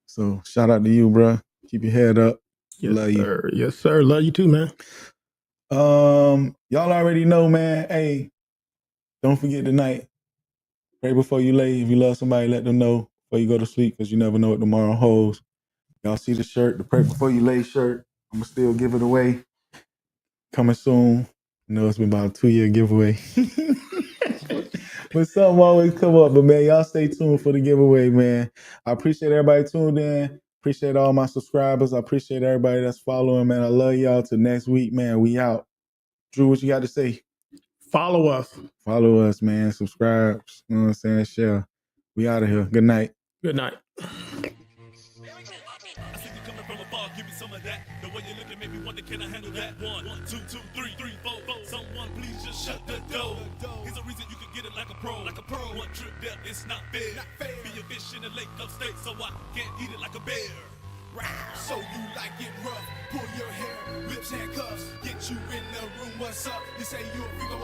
So shout out to you, bro. Keep your head up. Yes, love sir. You. Yes, sir. Love you too, man. Y'all already know, man. Hey, don't forget tonight. Pray before you lay. If you love somebody, let them know before you go to sleep, because you never know what tomorrow holds. Y'all see the shirt, the Pray Before You Lay shirt. I'm gonna still give it away. Coming soon. It's been about a 2-year giveaway. But something always come up. But man, y'all stay tuned for the giveaway, man. I appreciate everybody tuned in. Appreciate all my subscribers. I appreciate everybody that's following, man. I love y'all. Till next week, man. We out. Drew, what you got to say? Follow us. Follow us, man. Subscribe. You know what I'm saying? Share. We out of here. Good night. Good night. Give me some of that. The way you look at me wonder, can I handle that? 1, 2, 2, 3, 3, 4. Someone please just shut the door. Here's a reason you can get it like a pro. One trip there, it's not fair. Be a fish in the lake upstate, so I can't eat it like a bear. So you like it rough, pull your hair, lips handcuffs, get you in the room, what's up? You say you a figure